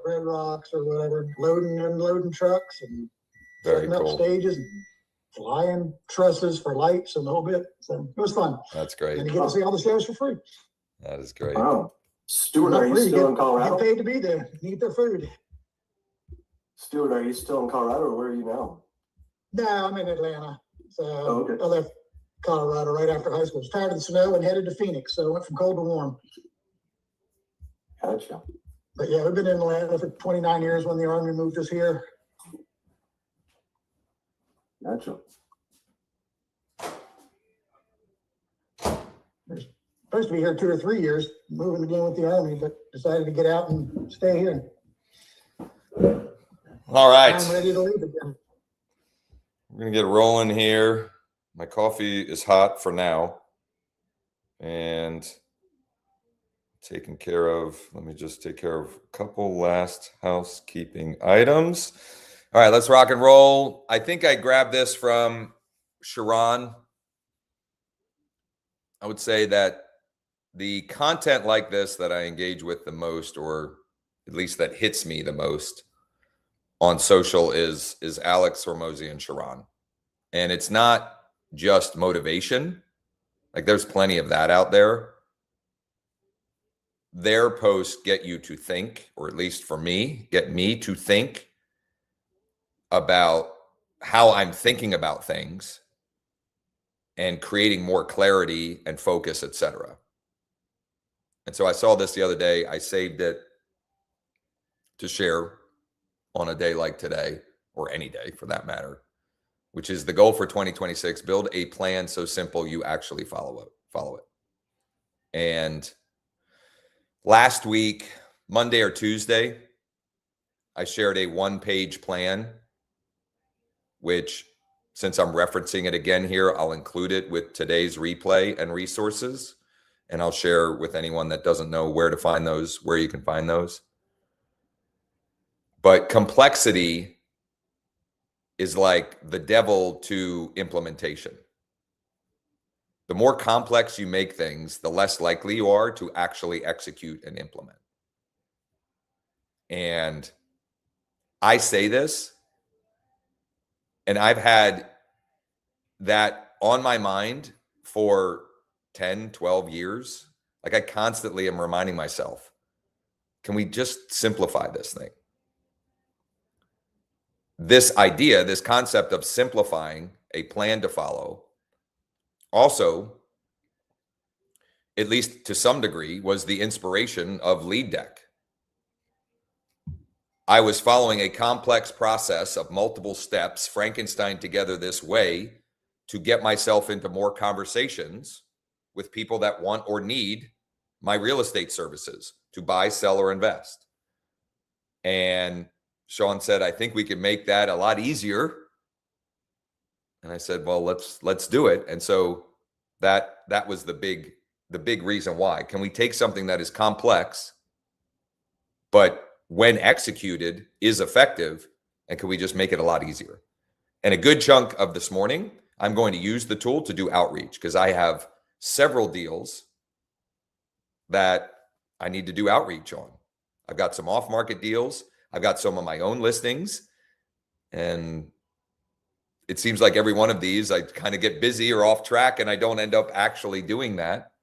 Red Rocks or whatever, loading and unloading trucks and setting up stages and flying trusses for lights and the whole bit. So it was fun. That's great. And you get to see all the shows for free. That is great. Wow. Stuart, are you still in Colorado? Get paid to be there, eat their food. Stuart, are you still in Colorado or where are you now? No, I'm in Atlanta. So I left Colorado right after high school. I was tired of the snow and headed to Phoenix. So I went from cold to warm. Gotcha. But yeah, we've been in Atlanta for 29 years when the Army moved us here. Gotcha. We're supposed to be here 2 or 3 years, moving again with the Army, but decided to get out and stay here. All right. I'm ready to leave again. We're going to get rolling here. My coffee is hot for now. And taken care of. Let me just take care of a couple last housekeeping items. All right, let's rock and roll. I think I grabbed this from Sharon. I would say that the content like this that I engage with the most, or at least that hits me the most on social, is Alex Hormozi and Sharon. And it's not just motivation. Like, there's plenty of that out there. Their posts get you to think, or at least for me, get me to think about how I'm thinking about things and creating more clarity and focus, etc. And so I saw this the other day. I saved it to share on a day like today, or any day for that matter, which is the goal for 2026: build a plan so simple you actually follow it. And last week, Monday or Tuesday, I shared a one-page plan, which, since I'm referencing it again here, I'll include it with today's replay and resources, and I'll share with anyone that doesn't know where to find those, where you can find those. But complexity is like the devil to implementation. The more complex you make things, the less likely you are to actually execute and implement. And I say this, and I've had that on my mind for 10, 12 years. Like, I constantly am reminding myself, can we just simplify this thing? This idea, this concept of simplifying a plan to follow, also, at least to some degree, was the inspiration of Lead Deck. I was following a complex process of multiple steps, Frankenstein together this way, to get myself into more conversations with people that want or need my real estate services to buy, sell, or invest. And Sean said, I think we can make that a lot easier. And I said, well, let's do it. And so that was the big reason why. Can we take something that is complex, but when executed is effective, and can we just make it a lot easier? And a good chunk of this morning, I'm going to use the tool to do outreach, because I have several deals that I need to do outreach on. I've got some off-market deals. I've got some of my own listings. And it seems like every one of these, I kind of get busy or off track, and I don't end up actually doing that.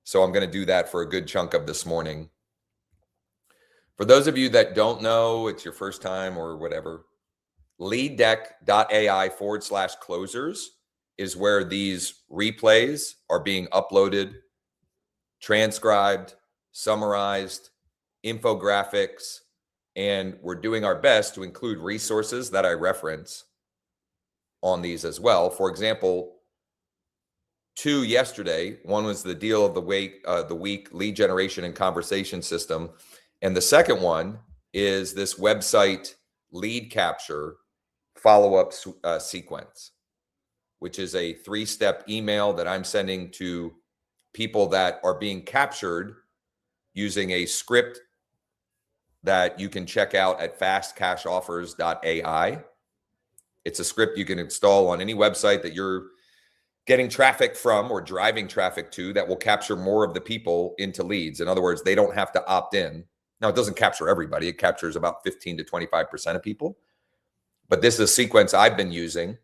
So I'm going to do that for a good chunk of this morning. For those of you that don't know, it's your first time or whatever, leaddeck.ai/closers is where these replays are being uploaded, transcribed, summarized, infographics, and we're doing our best to include resources that I reference on these as well. For example, 2 yesterday, one was the deal of the week lead generation and conversation system. And the second one is this website lead capture follow-up sequence, which is a 3-step email that I'm sending to people that are being captured using a script that you can check out at fastcashoffers.ai. It's a script you can install on any website that you're getting traffic from or driving traffic to that will capture more of the people into leads. In other words, they don't have to opt in. Now, it doesn't capture everybody. It captures about 15 to 25% of people. But this is a sequence I've been using.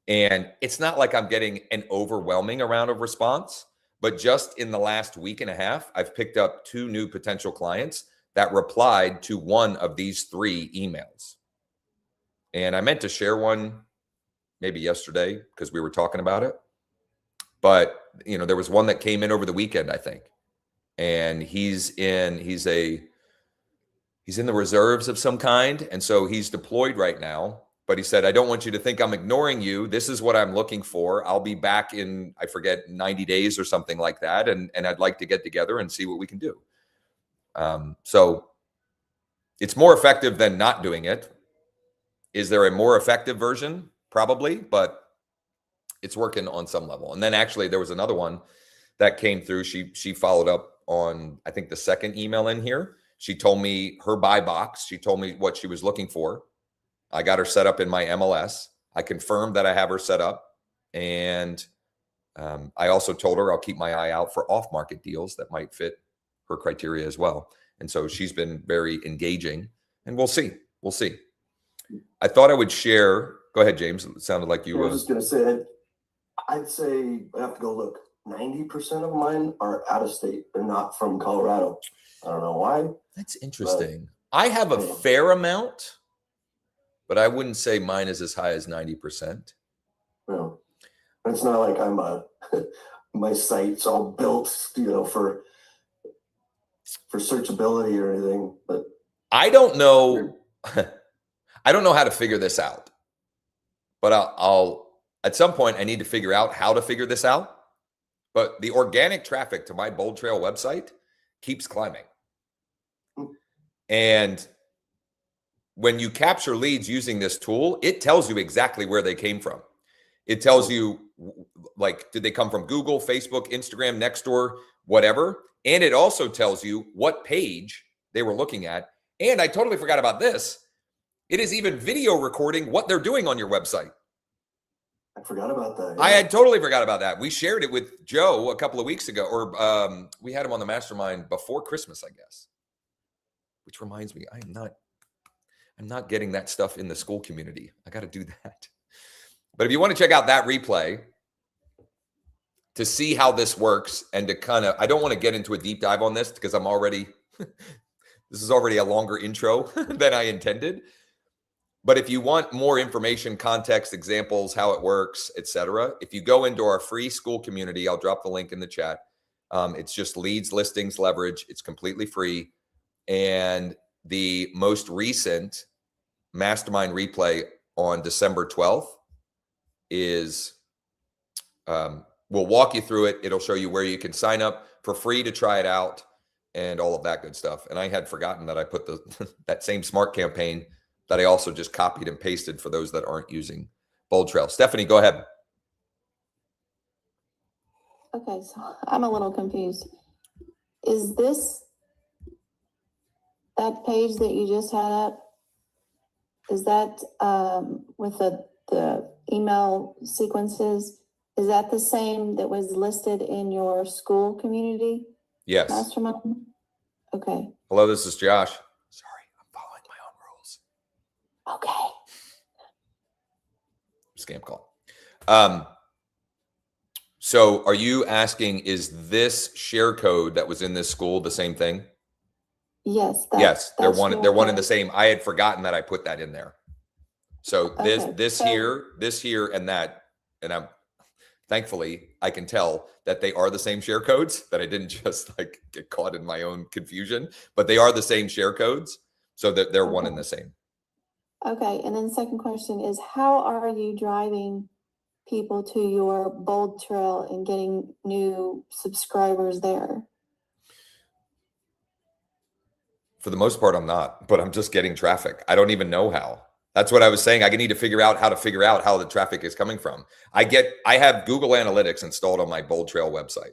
And it's not like I'm getting an overwhelming amount of response, but just in the last week and a half, I've picked up 2 new potential clients that replied to one of these 3 emails. And I meant to share one maybe yesterday because we were talking about it. But, there was one that came in over the weekend, I think. And he's in the reserves of some kind. And so he's deployed right now. But he said, I don't want you to think I'm ignoring you. This is what I'm looking for. I'll be back in, I forget, 90 days or something like that. And I'd like to get together and see what we can do. So it's more effective than not doing it. Is there a more effective version? Probably, but it's working on some level. And then actually there was another one that came through. She followed up on, I think, the second email in here. She told me her buy box. She told me what she was looking for. I got her set up in my MLS. I confirmed that I have her set up. And I also told her I'll keep my eye out for off-market deals that might fit her criteria as well. And so she's been very engaging, and we'll see. We'll see. I thought I would share. Go ahead, James. It sounded like you were. I was just going to say, I'd say I have to go look. 90% of mine are out of state. They're not from Colorado. I don't know why. That's interesting. I have a fair amount, but I wouldn't say mine is as high as 90%. No, it's not like I'm my site's all built, for searchability or anything. But I don't know. I don't know how to figure this out. But I'll at some point I need to figure out how to figure this out. But the organic traffic to my Bold Trail website keeps climbing. And when you capture leads using this tool, it tells you exactly where they came from. It tells you, like, did they come from Google, Facebook, Instagram, Nextdoor, whatever? And it also tells you what page they were looking at. And I totally forgot about this. It is even video recording what they're doing on your website. I forgot about that. Yeah. I had totally forgot about that. We shared it with Joe a couple of weeks ago, or we had him on the mastermind before Christmas, I guess. Which reminds me, I'm not getting that stuff in the school community. I got to do that. But if you want to check out that replay to see how this works and to kind of, I don't want to get into a deep dive on this because I'm already, this is already a longer intro than I intended. But if you want more information, context, examples, how it works, etc., if you go into our free school community, I'll drop the link in the chat. It's just leads, listings, leverage. It's completely free. And the most recent mastermind replay on December 12th is, we'll walk you through it. It'll show you where you can sign up for free to try it out and all of that good stuff. And I had forgotten that I put that same smart campaign that I also just copied and pasted for those that aren't using Bold Trail. Stephanie, go ahead. Okay, so I'm a little confused. Is this that page that you just had up? Is that with the email sequences? Is that the same that was listed in your school community? Yes. Mastermind? Okay. Hello, this is Josh. Sorry, I'm following my own rules. Okay. Scam call. So are you asking, is this share code that was in this school the same thing? Yes. Yes, they're one and the same. I had forgotten that I put that in there. So this here, and that, and I'm thankfully I can tell that they are the same share codes, that I didn't just like get caught in my own confusion, but they are the same share codes, so that they're one and the same. Okay, and then second question is, how are you driving people to your Bold Trail and getting new subscribers there? For the most part, I'm not, but I'm just getting traffic. I don't even know how. That's what I was saying. I need to figure out how the traffic is coming from. I have Google Analytics installed on my Bold Trail website.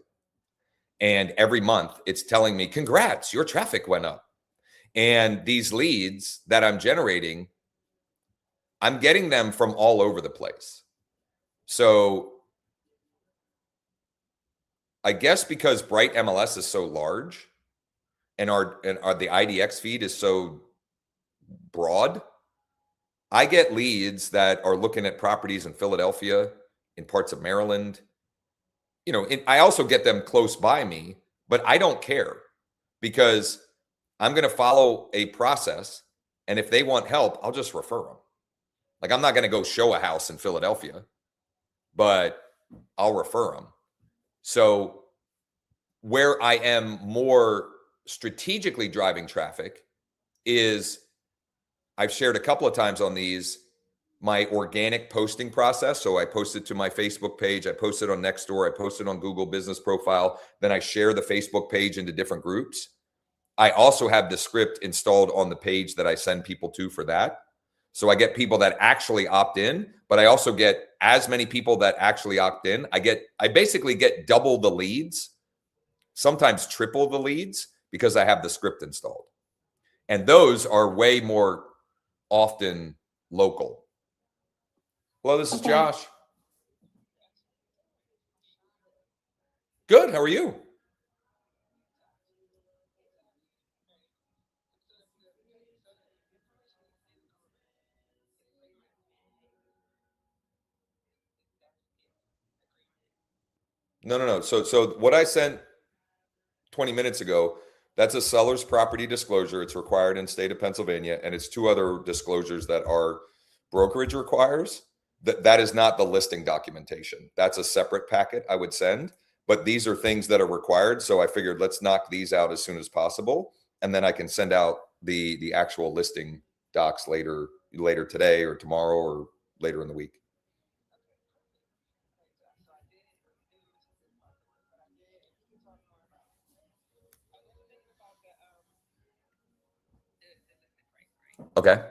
And every month it's telling me, congrats, your traffic went up. And these leads that I'm generating, I'm getting them from all over the place. So I guess because Bright MLS is so large and the IDX feed is so broad, I get leads that are looking at properties in Philadelphia, in parts of Maryland. You know, I also get them close by me, but I don't care because I'm going to follow a process. And if they want help, I'll just refer them. Like, I'm not going to go show a house in Philadelphia, but I'll refer them. So where I am more strategically driving traffic is, I've shared a couple of times on these, my organic posting process. So I post it to my Facebook page, I post it on Nextdoor, I post it on Google Business Profile, then I share the Facebook page into different groups. I also have the script installed on the page that I send people to for that. So I get people that actually opt in, but I also get as many people that actually opt in. I basically get double the leads, sometimes triple the leads, because I have the script installed. And those are way more often local. Hello, this is Josh. Good. How are you? No. So what I sent 20 minutes ago, that's a seller's property disclosure. It's required in state of Pennsylvania, and it's 2 other disclosures that our brokerage requires. That is not the listing documentation. That's a separate packet I would send, but these are things that are required. So I figured, let's knock these out as soon as possible, and then I can send out the actual listing docs later today or tomorrow or later in the week. Okay.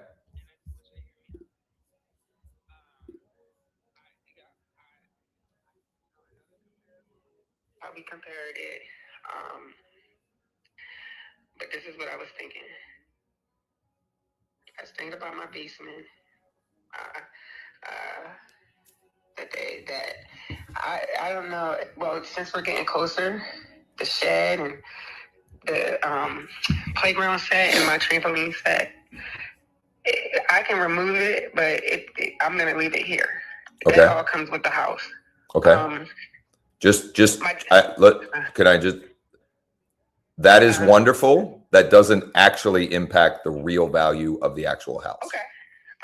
We compared it, but this is what I was thinking. I was thinking about my basement. The day that I don't know. Well, since we're getting closer, the shed and the playground set and my trampoline set, I can remove it, but I'm gonna leave it here. Okay. That all comes with the house. Okay. That is wonderful. That doesn't actually impact the real value of the actual house.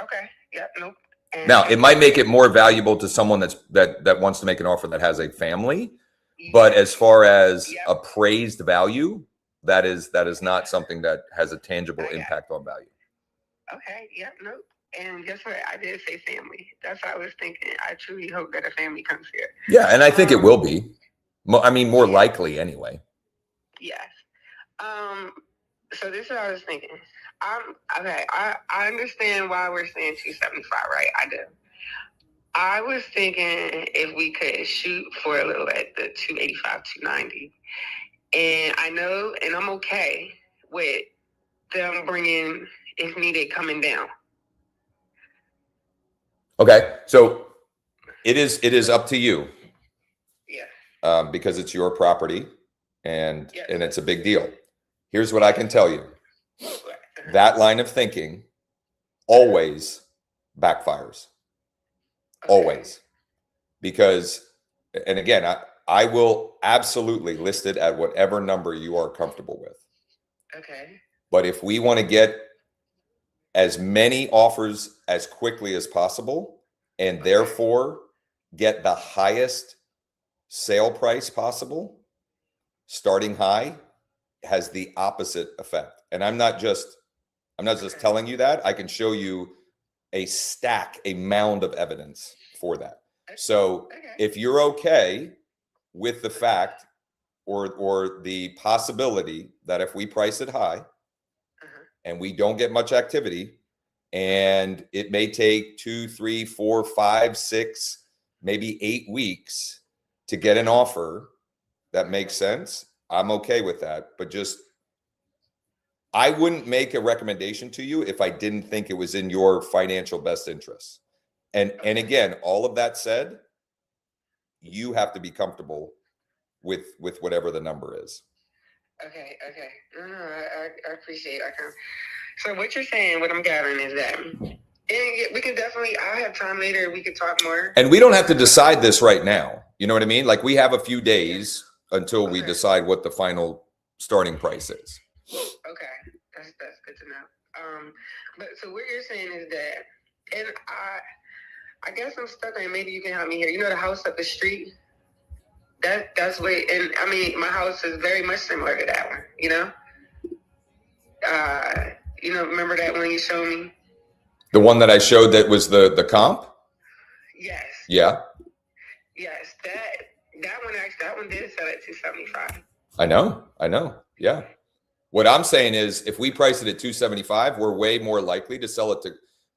Okay. Yep. Nope. And now, it might make it more valuable to someone that wants to make an offer that has a family, but as far as appraised value, that is not something that has a tangible impact on value. Okay. Yep. Nope. And guess what? I did say family. That's what I was thinking. I truly hope that a family comes here. Yeah, and I think it will be. I mean, more likely anyway. Yes. So this is what I was thinking. I understand why we're saying 275, right? I do. I was thinking if we could shoot for a little at the 285, 290. And I know, and I'm okay with them bringing, if needed, coming down. Okay, so it is up to you. Yeah. Because it's your property and it's a big deal. Here's what I can tell you. That line of thinking always backfires. Always. Because, and again, I will absolutely list it at whatever number you are comfortable with. Okay. But if we want to get as many offers as quickly as possible, and therefore get the highest sale price possible, starting high has the opposite effect. And I'm not just telling you that. I can show you a mound of evidence for that. So if you're okay with the fact or the possibility that if we price it high and we don't get much activity, and it may take 2, 3, 4, 5, 6, maybe 8 weeks to get an offer that makes sense, I'm okay with that. But I wouldn't make a recommendation to you if I didn't think it was in your financial best interest. And again, all of that said, you have to be comfortable with whatever the number is. Okay. No, I appreciate it. So what you're saying, what I'm gathering is that, and we can definitely, I'll have time later. We could talk more. And we don't have to decide this right now. You know what I mean? Like we have a few days until we decide what the final starting price is. Okay, that's good to know. But so what you're saying is that, and I guess I'm stuck on. Maybe you can help me here. You know the house up the street. That's what, and I mean my house is very much similar to that one. Remember that one you showed me? The one that I showed that was the comp? Yes. Yeah. Yes, that one did sell at 275. I know. Yeah. What I'm saying is if we price it at 275, we're way more likely to sell it to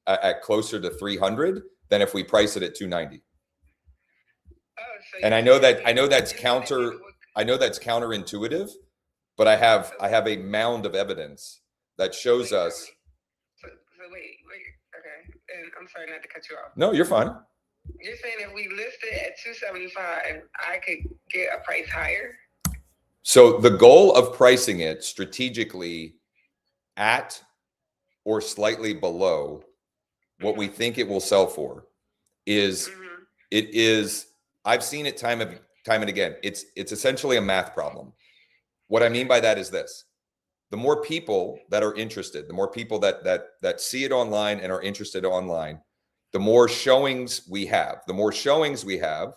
at closer to 300 than if we price it at 290. And I know that's counterintuitive, but I have a mound of evidence that shows us. So wait, okay. And I'm sorry not to cut you off. No, you're fine. You're saying if we list it at 275, I could get a price higher? So the goal of pricing it strategically at or slightly below what we think it will sell for is it is. I've seen it time and again. It's essentially a math problem. What I mean by that is this: the more people that are interested, the more people that see it online and are interested online, the more showings we have. The more showings we have,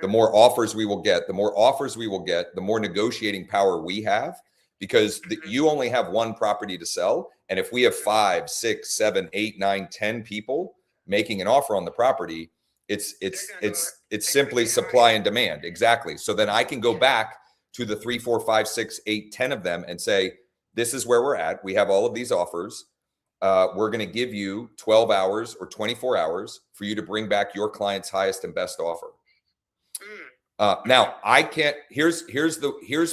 the more offers we will get. The more offers we will get, the more negotiating power we have, because you only have one property to sell. And if we have 5, 6, 7, 8, 9, 10 people making an offer on the property, it's simply supply and demand. Exactly. So then I can go back to the 3, 4, 5, 6, 8, 10 of them and say, this is where we're at. We have all of these offers. We're going to give you 12 hours or 24 hours for you to bring back your client's highest and best offer. Now I can't, here's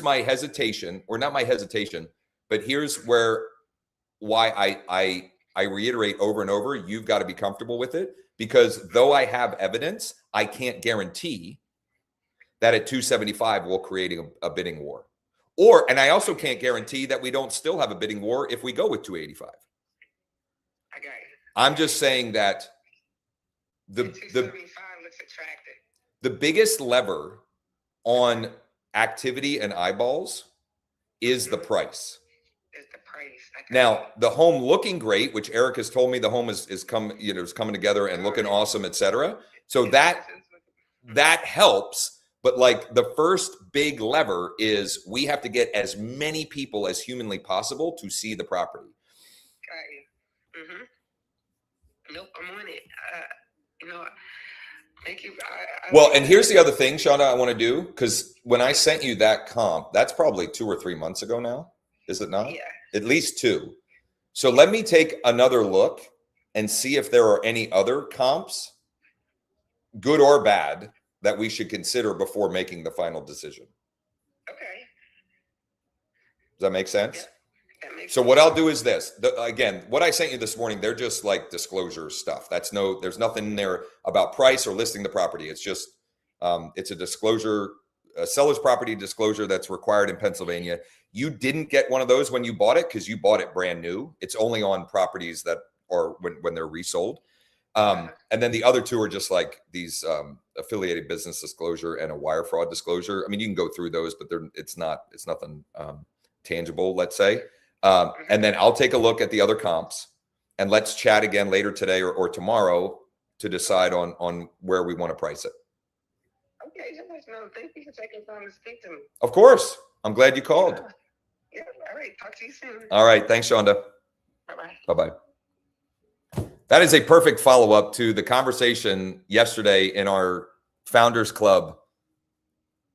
my hesitation, or not my hesitation, but here's why I reiterate over and over, you've got to be comfortable with it, because though I have evidence, I can't guarantee that at 275 we'll create a bidding war. And I also can't guarantee that we don't still have a bidding war if we go with 285. I got you. I'm just saying that the 275 looks attractive. The biggest lever on activity and eyeballs is the price. It's the price. Now, the home looking great, which Eric has told me the home is coming together and looking awesome, etc. So that helps. But like the first big lever is we have to get as many people as humanly possible to see the property. Got you. Nope, I'm on it. Thank you. Well, and here's the other thing, Shonda, I want to do, because when I sent you that comp, that's probably 2 or 3 months ago now, is it not? Yeah. At least 2. So let me take another look and see if there are any other comps, good or bad, that we should consider before making the final decision. Okay. Does that make sense? Yeah, that makes So sense. what I'll do is this. Again, what I sent you this morning, they're just like disclosure stuff. There's nothing in there about price or listing the property. It's just, it's a disclosure, a seller's property disclosure that's required in Pennsylvania. You didn't get one of those when you bought it because you bought it brand new. It's only on properties that are when they're resold. And then the other 2 are just like these affiliated business disclosure and a wire fraud disclosure. I mean, you can go through those, but it's nothing tangible, let's say. And then I'll take a look at the other comps and let's chat again later today or tomorrow to decide on where we want to price it. Okay, thank you for taking time to speak to me. Of course. I'm glad you called. Yeah, all right. Talk to you soon. All right. Thanks, Shonda. Bye-bye. Bye-bye. That is a perfect follow-up to the conversation yesterday in our Founders Club,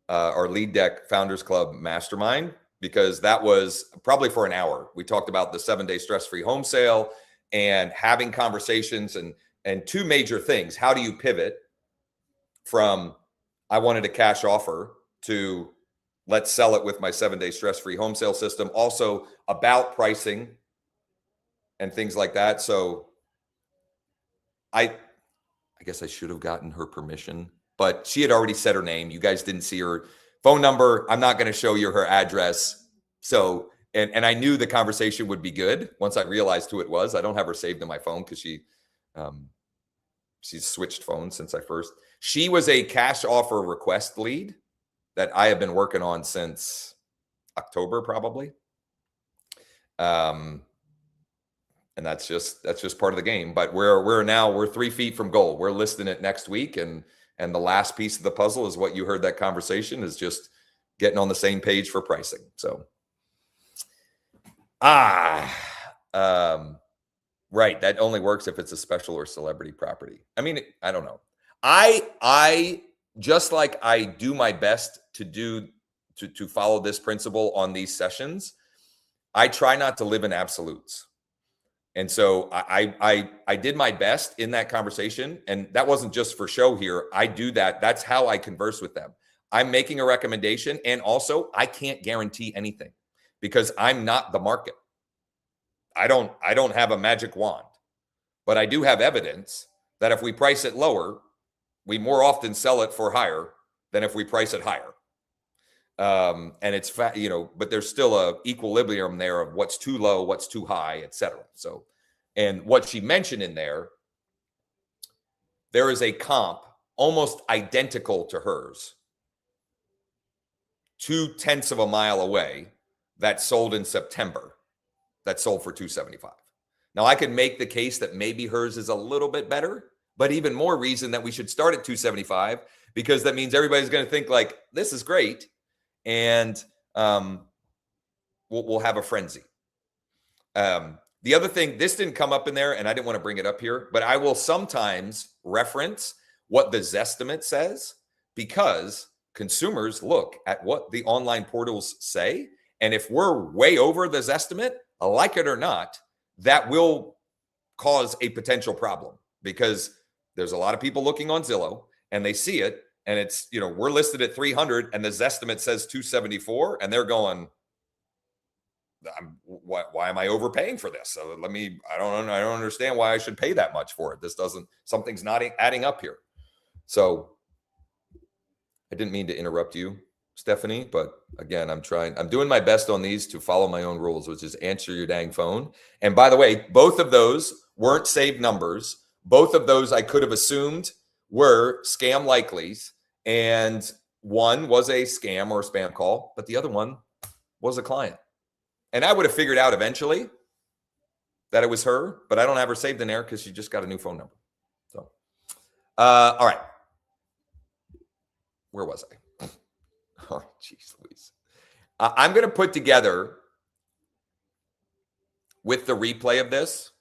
our Lead Deck Founders Club Mastermind, because that was probably for an hour. We talked about the 7-day stress-free home sale and having conversations and 2 major things. How do you pivot from I wanted a cash offer to let's sell it with my 7-day stress-free home sale system? Also about pricing and things like that. So I guess I should have gotten her permission, but she had already said her name. You guys didn't see her phone number. I'm not going to show you her address. So, and I knew the conversation would be good once I realized who it was. I don't have her saved in my phone because she's switched phones since I first. She was a cash offer request lead that I have been working on since October, probably. And that's just part of the game. But we're 3 feet from goal. We're listing it next week, and the last piece of the puzzle is what you heard that conversation is just getting on the same page for pricing. So, right, that only works if it's a special or celebrity property. I mean, I don't know. I just like I do my best to follow this principle on these sessions. I try not to live in absolutes. And so I did my best in that conversation, and that wasn't just for show here. I do that. That's how I converse with them. I'm making a recommendation, and also I can't guarantee anything because I'm not the market. I don't have a magic wand, but I do have evidence that if we price it lower, we more often sell it for higher than if we price it higher. And it's but there's still a equilibrium there of what's too low, what's too high, et cetera. So, and what she mentioned in there is a comp almost identical to hers, 0.2 of a mile away, that sold in September, that sold for $275. Now I could make the case that maybe hers is a little bit better, but even more reason that we should start at $275, because that means everybody's going to think like, this is great. And we'll have a frenzy. The other thing, this didn't come up in there, and I didn't want to bring it up here, but I will sometimes reference what the Zestimate says, because consumers look at what the online portals say. And if we're way over the Zestimate, like it or not, that will cause a potential problem, because there's a lot of people looking on Zillow and they see it. And it's, we're listed at 300 and the Zestimate says 274, and they're going, why am I overpaying for this? So I don't understand why I should pay that much for it. Something's not adding up here. So I didn't mean to interrupt you, Stephanie, but again, I'm doing my best on these to follow my own rules, which is answer your dang phone. And by the way, both of those weren't saved numbers. Both of those I could have assumed were scam likelies. And one was a scam or a spam call, but the other one was a client. And I would have figured out eventually that it was her, but I don't have her saved in there because she just got a new phone number. So, all right. Where was I? Oh, geez, Louise. I'm going to put together with the replay of this,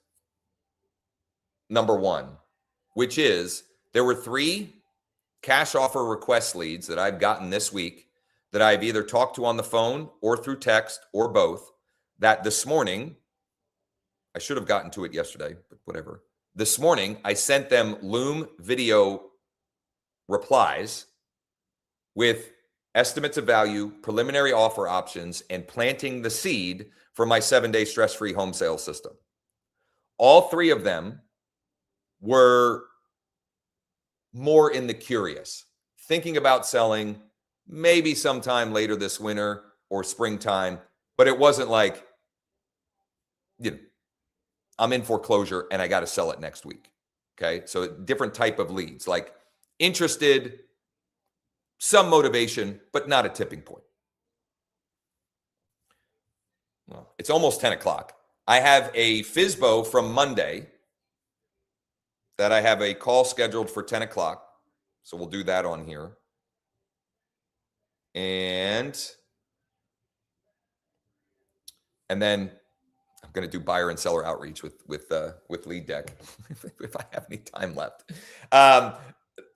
number one, which is there were 3 cash offer request leads that I've gotten this week that I've either talked to on the phone or through text or both, that this morning, I should have gotten to it yesterday, but whatever. This morning, I sent them Loom video replies with estimates of value, preliminary offer options, and planting the seed for my 7-day stress-free home sales system. All 3 of them were more in the curious, thinking about selling maybe sometime later this winter or springtime, but it wasn't like, I'm in foreclosure and I got to sell it next week. Okay. So different type of leads, like interested, some motivation, but not a tipping point. Well, it's almost 10 o'clock. I have a FSBO from Monday that I have a call scheduled for 10 o'clock. So we'll do that on here. And then I'm going to do buyer and seller outreach with Lead Deck if I have any time left. I'll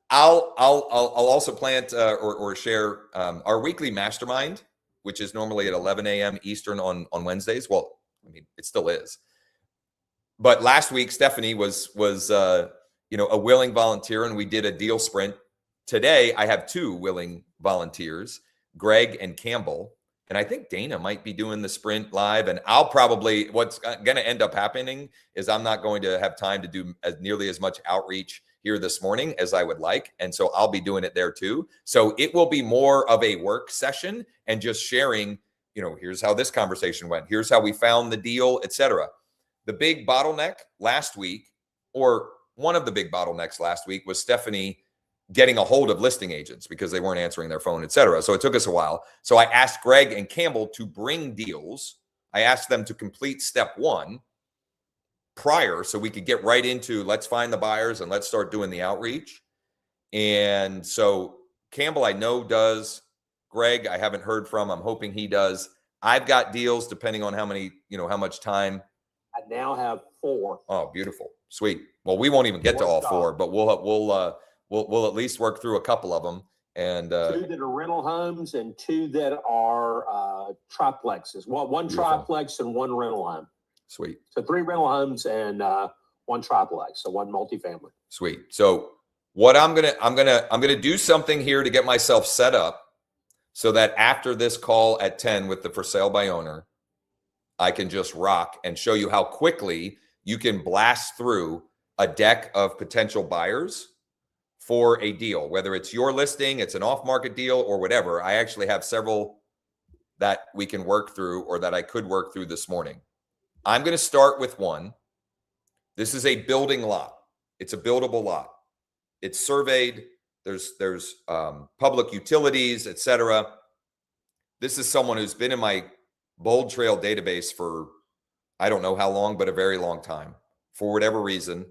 also plant or share our weekly mastermind, which is normally at 11 a.m. Eastern on Wednesdays. Well, I mean, it still is. But last week, Stephanie was a willing volunteer, and we did a deal sprint. Today, I have 2 willing volunteers, Greg and Campbell. And I think Dana might be doing the sprint live. And what's going to end up happening is I'm not going to have time to do nearly as much outreach here this morning as I would like. And so I'll be doing it there too. So it will be more of a work session and just sharing here's how this conversation went. Here's how we found the deal, etc. The big bottleneck last week, or one of the big bottlenecks last week, was Stephanie getting a hold of listing agents because they weren't answering their phone, etc. So it took us a while. So I asked Greg and Campbell to bring deals. I asked them to complete step 1 prior so we could get right into let's find the buyers and let's start doing the outreach. And so Campbell, I know, does. Greg, I haven't heard from. I'm hoping he does. I've got deals depending on how many, how much time. I now have 4. Oh, beautiful. Sweet. Well, we won't even get to all 4, but we'll at least work through a couple of them. And 2 that are rental homes and 2 that are triplexes. One Beautiful. triplex and 1 rental home. Sweet. So 3 rental homes and 1 triplex, so 1 multifamily. Sweet. So what I'm gonna do something here to get myself set up so that after this call at 10 with the for sale by owner, I can just rock and show you how quickly you can blast through a deck of potential buyers for a deal, whether it's your listing, it's an off-market deal, or whatever. I actually have several that we can work through, or that I could work through this morning. I'm going to start with one. This is a building lot. It's a buildable lot. It's surveyed. There's public utilities, etc. This is someone who's been in my Bold Trail database for I don't know how long, but a very long time. For whatever reason.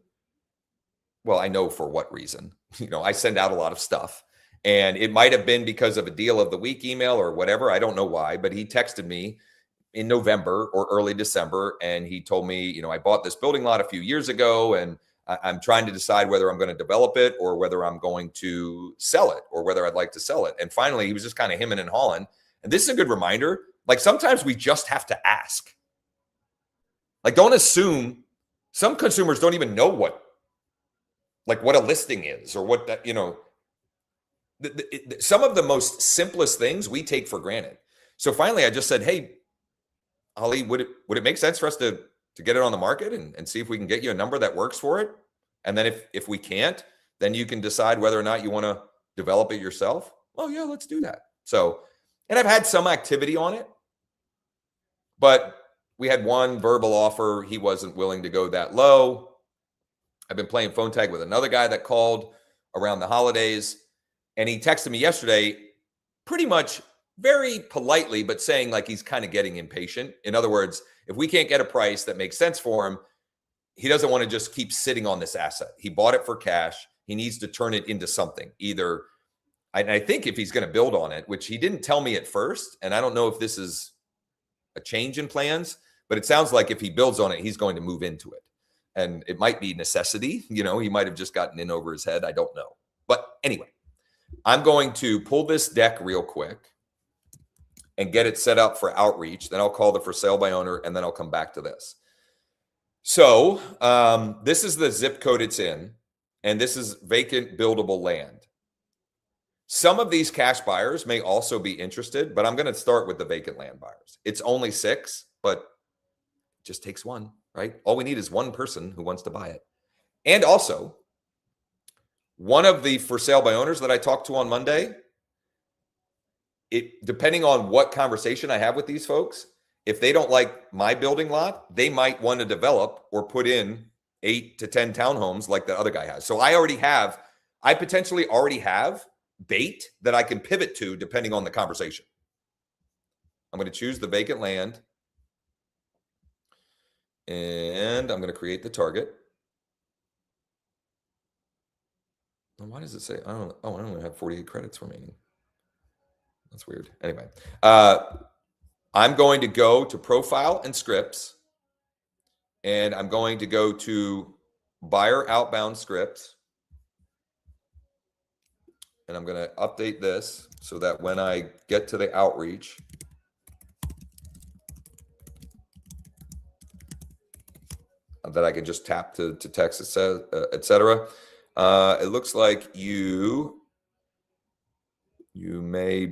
Well, I know for what reason. I send out a lot of stuff. And it might have been because of a deal of the week email or whatever. I don't know why, but he texted me in November or early December. And he told me, I bought this building lot a few years ago, and I'm trying to decide whether I'm going to develop it or whether I'm going to sell it or whether I'd like to sell it. And finally, he was just kind of hemming and hawing. And this is a good reminder. Like, sometimes we just have to ask. Like, don't assume. Some consumers don't even know what a listing is or what that, some of the most simplest things we take for granted. So finally I just said, hey, Holly, would it make sense for us to get it on the market and see if we can get you a number that works for it? And then if we can't, then you can decide whether or not you want to develop it yourself. Oh yeah, let's do that. So, and I've had some activity on it, but we had one verbal offer. He wasn't willing to go that low. I've been playing phone tag with another guy that called around the holidays, and he texted me yesterday pretty much very politely, but saying like he's kind of getting impatient. In other words, if we can't get a price that makes sense for him, he doesn't want to just keep sitting on this asset. He bought it for cash. He needs to turn it into something. Either, I think if he's going to build on it, which he didn't tell me at first, and I don't know if this is a change in plans, but it sounds like if he builds on it, he's going to move into it. And it might be necessity. He might have just gotten in over his head. I don't know. But anyway, I'm going to pull this deck real quick and get it set up for outreach. Then I'll call the for sale by owner, and then I'll come back to this. So this is the zip code it's in, and this is vacant buildable land. Some of these cash buyers may also be interested, but I'm going to start with the vacant land buyers. It's only 6, but it just takes one, right? All we need is one person who wants to buy it. And also, one of the for sale by owners that I talked to on Monday, depending on what conversation I have with these folks, if they don't like my building lot, they might want to develop or put in 8 to 10 townhomes like the other guy has. So I potentially already have bait that I can pivot to depending on the conversation. I'm going to choose the vacant land, and I'm going to create the target. And why does it say, I only have 48 credits remaining. That's weird. Anyway, I'm going to go to profile and scripts, and I'm going to go to buyer outbound scripts. And I'm going to update this so that when I get to the outreach, that I can just tap to text, etc. It looks like you may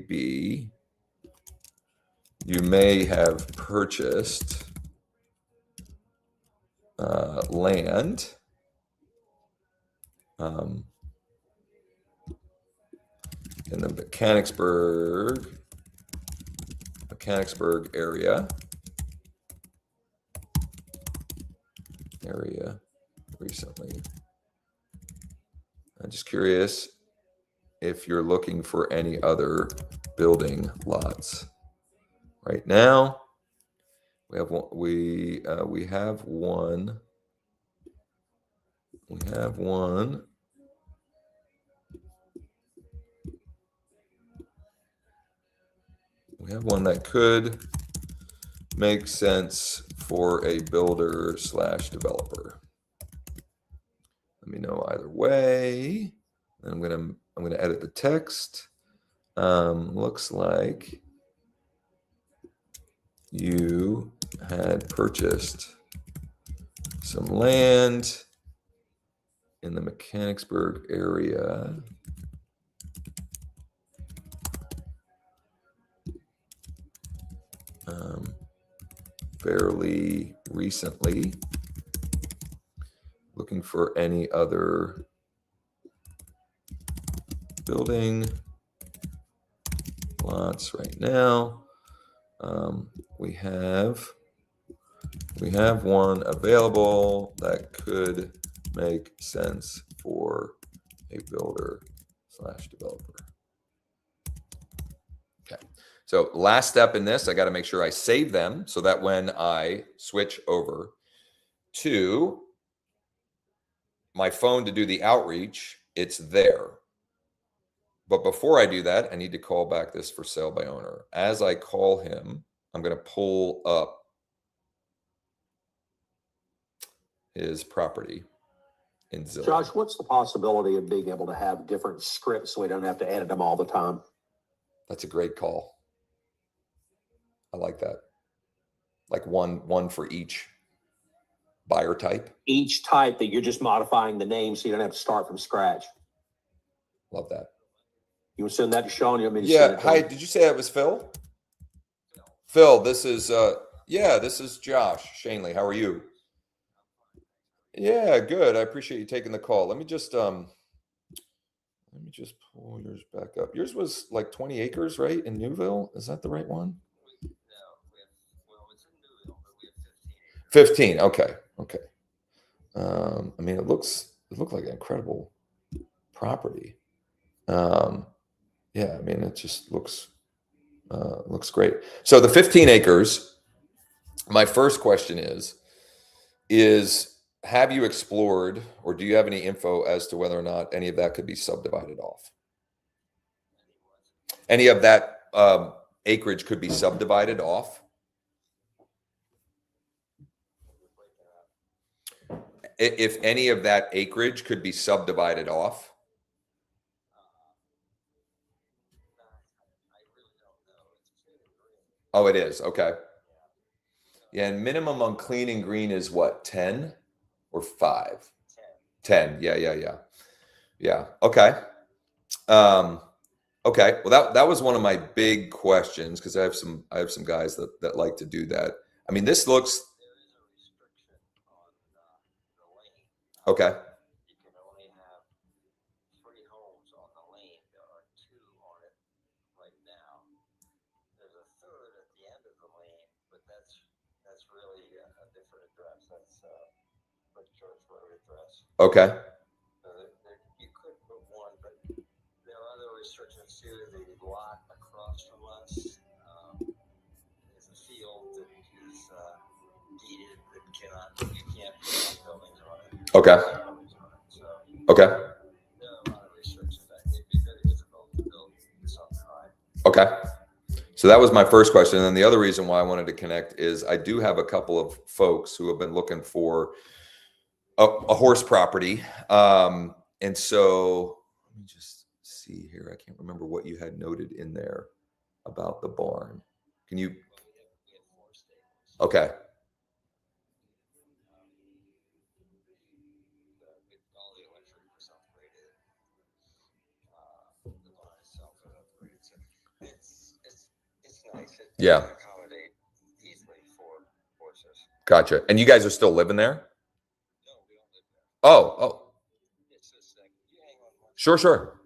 have purchased land in the Mechanicsburg Mechanicsburg area recently. I'm just curious if you're looking for any other building lots. Right now, we have one. We have one. We have one. We have one that could make sense for a builder / developer. Let me know either way. I'm gonna edit the text. Looks like you had purchased some land in the Mechanicsburg area fairly recently. Looking for any other building lots right now. We have one available that could make sense for a builder / developer. Okay. So last step in this, I got to make sure I save them so that when I switch over to my phone to do the outreach, it's there. But before I do that, I need to call back this for sale by owner. As I call him, I'm going to pull up his property in Zillow. Josh, what's the possibility of being able to have different scripts so we don't have to edit them all the time? That's a great call. I like that. Like one for each buyer type. Each type that you're just modifying the name so you don't have to start from scratch. Love that. You want to send that to Sean? You want me to send it to Hi, him? did you say that was Phil? Phil, this is this is Josh Shanley. How are you? Yeah, good. I appreciate you taking the call. Let me just pull yours back up. Yours was like 20 acres, right? In Newville. Is that the right one? No, it's in Newville, but we have 15 acres. 15. Okay. I mean, it looked like an incredible property. Yeah, I mean, it just looks great. So the 15 acres, my first question is have you explored or do you have any info as to whether or not any of that could be subdivided off? Any of that acreage could be subdivided off? If any of that acreage could be subdivided off? I really don't know. It's clean and green. Oh, it is. Okay. Yeah, and minimum on clean and green is what, 10 or 5? 10. Yeah. Okay. Okay. Well, that was one of my big questions because I have some guys that like to do that. I mean, this looks There is a restriction on the lane. okay. You can only have 3 homes on the lane. There are 2 on it right now. There's a third at the end of the lane, but that's really a different address. That's Lake George Road address. Okay. You could put one, but there are other restrictions too. The lot across from us is a field that is deeded that you can't put buildings on it. Okay. So Okay. there are a lot of restrictions. It'd be very difficult to build something right. Okay. So that was my first question. And then the other reason why I wanted to connect is I do have a couple of folks who have been looking for a horse property. And so let me just see here. I can't remember what you had noted in there about the barn. Can you? We have 4 stables. Okay. With all the electric was upgraded. The barn itself was upgraded. So it's nice. It Yeah. can accommodate easily 4 horses. Gotcha. And you guys are still living there? No, we don't live there. Oh. It's just like, you hang on one Sure.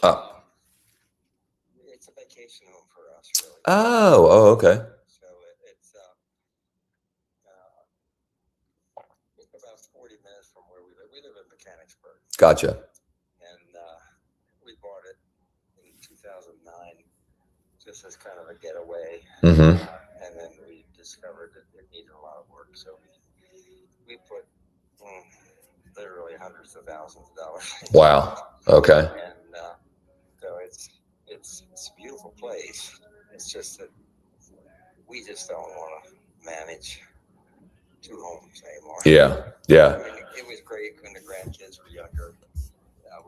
It's a vacation home for us, really. Oh, okay. So it's about 40 minutes from where we live. We live in Mechanicsburg. Gotcha. And we bought it in 2009 just as kind of a getaway. Mm-hmm. And then we discovered that it needed a lot of work. So we put literally hundreds of thousands of dollars. Wow. Okay. And so it's a beautiful place. It's just that we just don't want to manage 2 homes anymore. Yeah. Yeah. I mean, it was great when the grandkids were younger.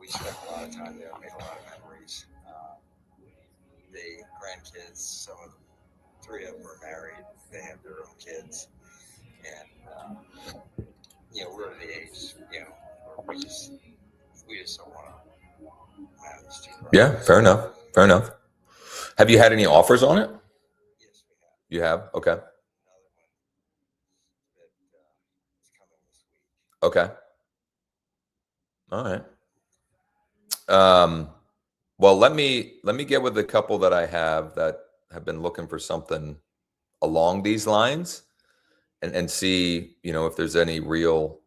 We spent a lot of time there, made a lot of memories. The grandkids, some of them, 3 of them were married. They have their own kids, and we're the age, where we just don't want to manage too much. Yeah. Fair enough. Fair enough. Have you had any offers on it? Yes, we have. You have? Okay. Another one that is coming this week. Okay. All right. Well, let me get with a couple that I have that have been looking for something along these lines and see, if there's any real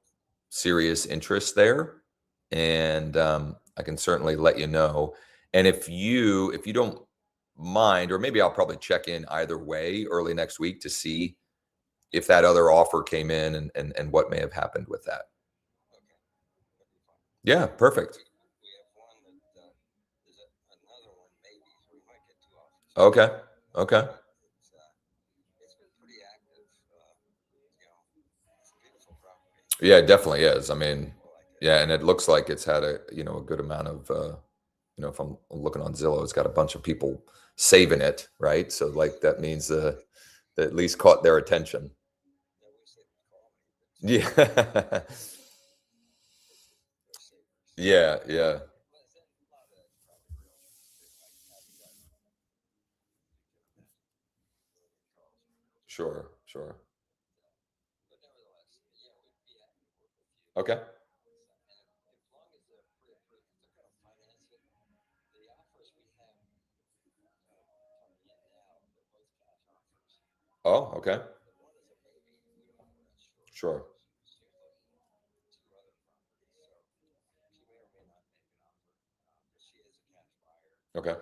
serious interest there. And I can certainly let you know. And if you don't mind, or maybe I'll probably check in either way early next week to see if that other offer came in and what may have happened with that. Yeah, perfect. We have one that there's another one maybe, so we might get 2 offers. Okay. Okay. It's been pretty active. It's a beautiful property. Yeah, it definitely is. I mean, yeah, and it looks like it's had a good amount of if I'm looking on Zillow, it's got a bunch of people saving it, right? So like that means that at least caught their attention. Yeah. Yeah, yeah. Sure, sure. Okay. Oh, okay. Sure. Okay.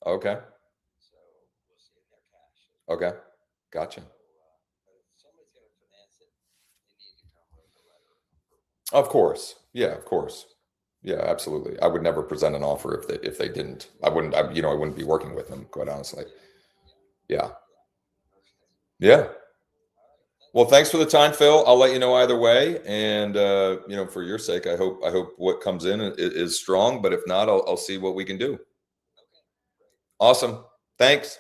Okay. Okay. Gotcha. Of course. Yeah, of course. Yeah, absolutely. I would never present an offer if they didn't. I wouldn't be working with them, quite honestly. Yeah. Yeah. Well, thanks for the time, Phil. I'll let you know either way. And for your sake, I hope what comes in is strong. But if not, I'll see what we can do. Awesome. Thanks.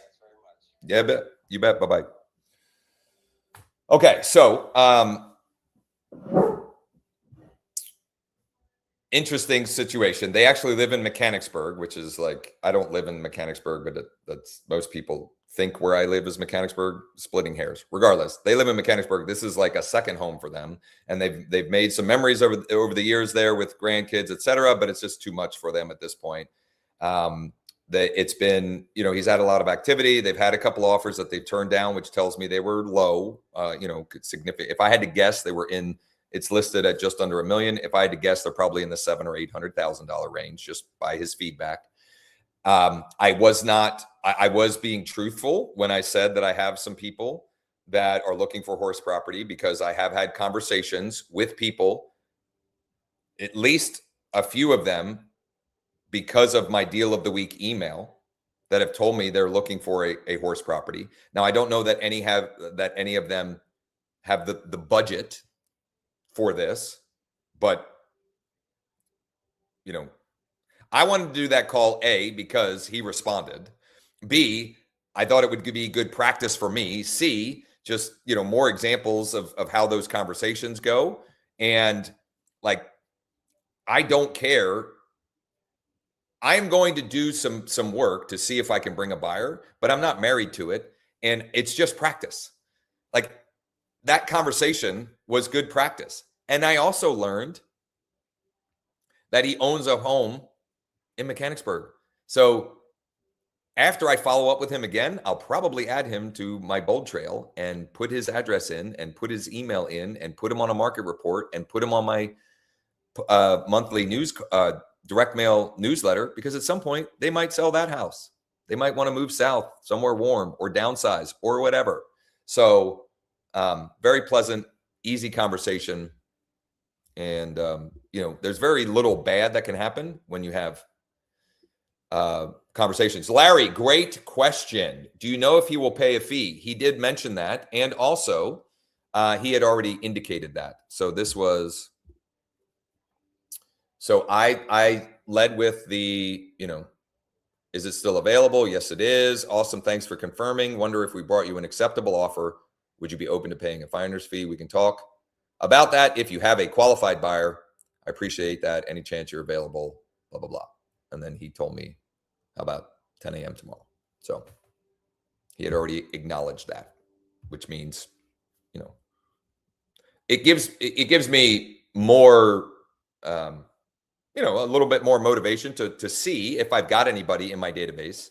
Yeah, I bet. You bet. Bye-bye. Okay, so interesting situation. They actually live in Mechanicsburg, which is like, I don't live in Mechanicsburg, but that's most people think where I live is Mechanicsburg, splitting hairs. Regardless, they live in Mechanicsburg. This is like a second home for them, and they've made some memories over the years there with grandkids, etc. But it's just too much for them at this point. It's been, he's had a lot of activity. They've had a couple offers that they've turned down, which tells me they were low. Significant. If I had to guess, they were in. It's listed at just under $1 million. If I had to guess, they're probably in the $700,000 or $800,000 range, just by his feedback. I was being truthful when I said that I have some people that are looking for horse property, because I have had conversations with people, at least a few of them, because of my deal of the week email, that have told me they're looking for a horse property. Now, I don't know that any of them have the budget for this, but I wanted to do that call, A, because he responded. B, I thought it would be good practice for me. C, just, more examples of how those conversations go. And like, I don't care I'm going to do some work to see if I can bring a buyer, but I'm not married to it. And it's just practice. Like that conversation was good practice. And I also learned that he owns a home in Mechanicsburg. So after I follow up with him again, I'll probably add him to my Bold Trail and put his address in and put his email in and put him on a market report and put him on my monthly news direct mail newsletter, because at some point they might sell that house. They might want to move south somewhere warm or downsize or whatever. So very pleasant, easy conversation. And, there's very little bad that can happen when you have conversations. Larry, great question. Do you know if he will pay a fee? He did mention that. And also he had already indicated that. So this was, so I led with the, is it still available? Yes, it is. Awesome. Thanks for confirming. Wonder if we brought you an acceptable offer, would you be open to paying a finder's fee? We can talk about that. If you have a qualified buyer, I appreciate that. Any chance you're available, blah, blah, blah. And then he told me, how about 10 a.m. tomorrow? So he had already acknowledged that, which means, it gives me more, a little bit more motivation to see if I've got anybody in my database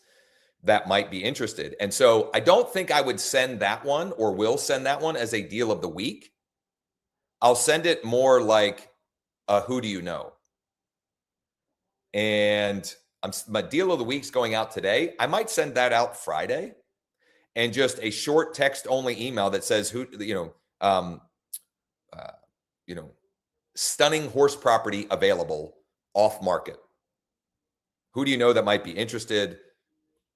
that might be interested. And so I don't think I would send that one or will send that one as a deal of the week. I'll send it more like who do you know? And my deal of the week's going out today. I might send that out Friday and just a short text only email that says stunning horse property available off market. Who do you know that might be interested?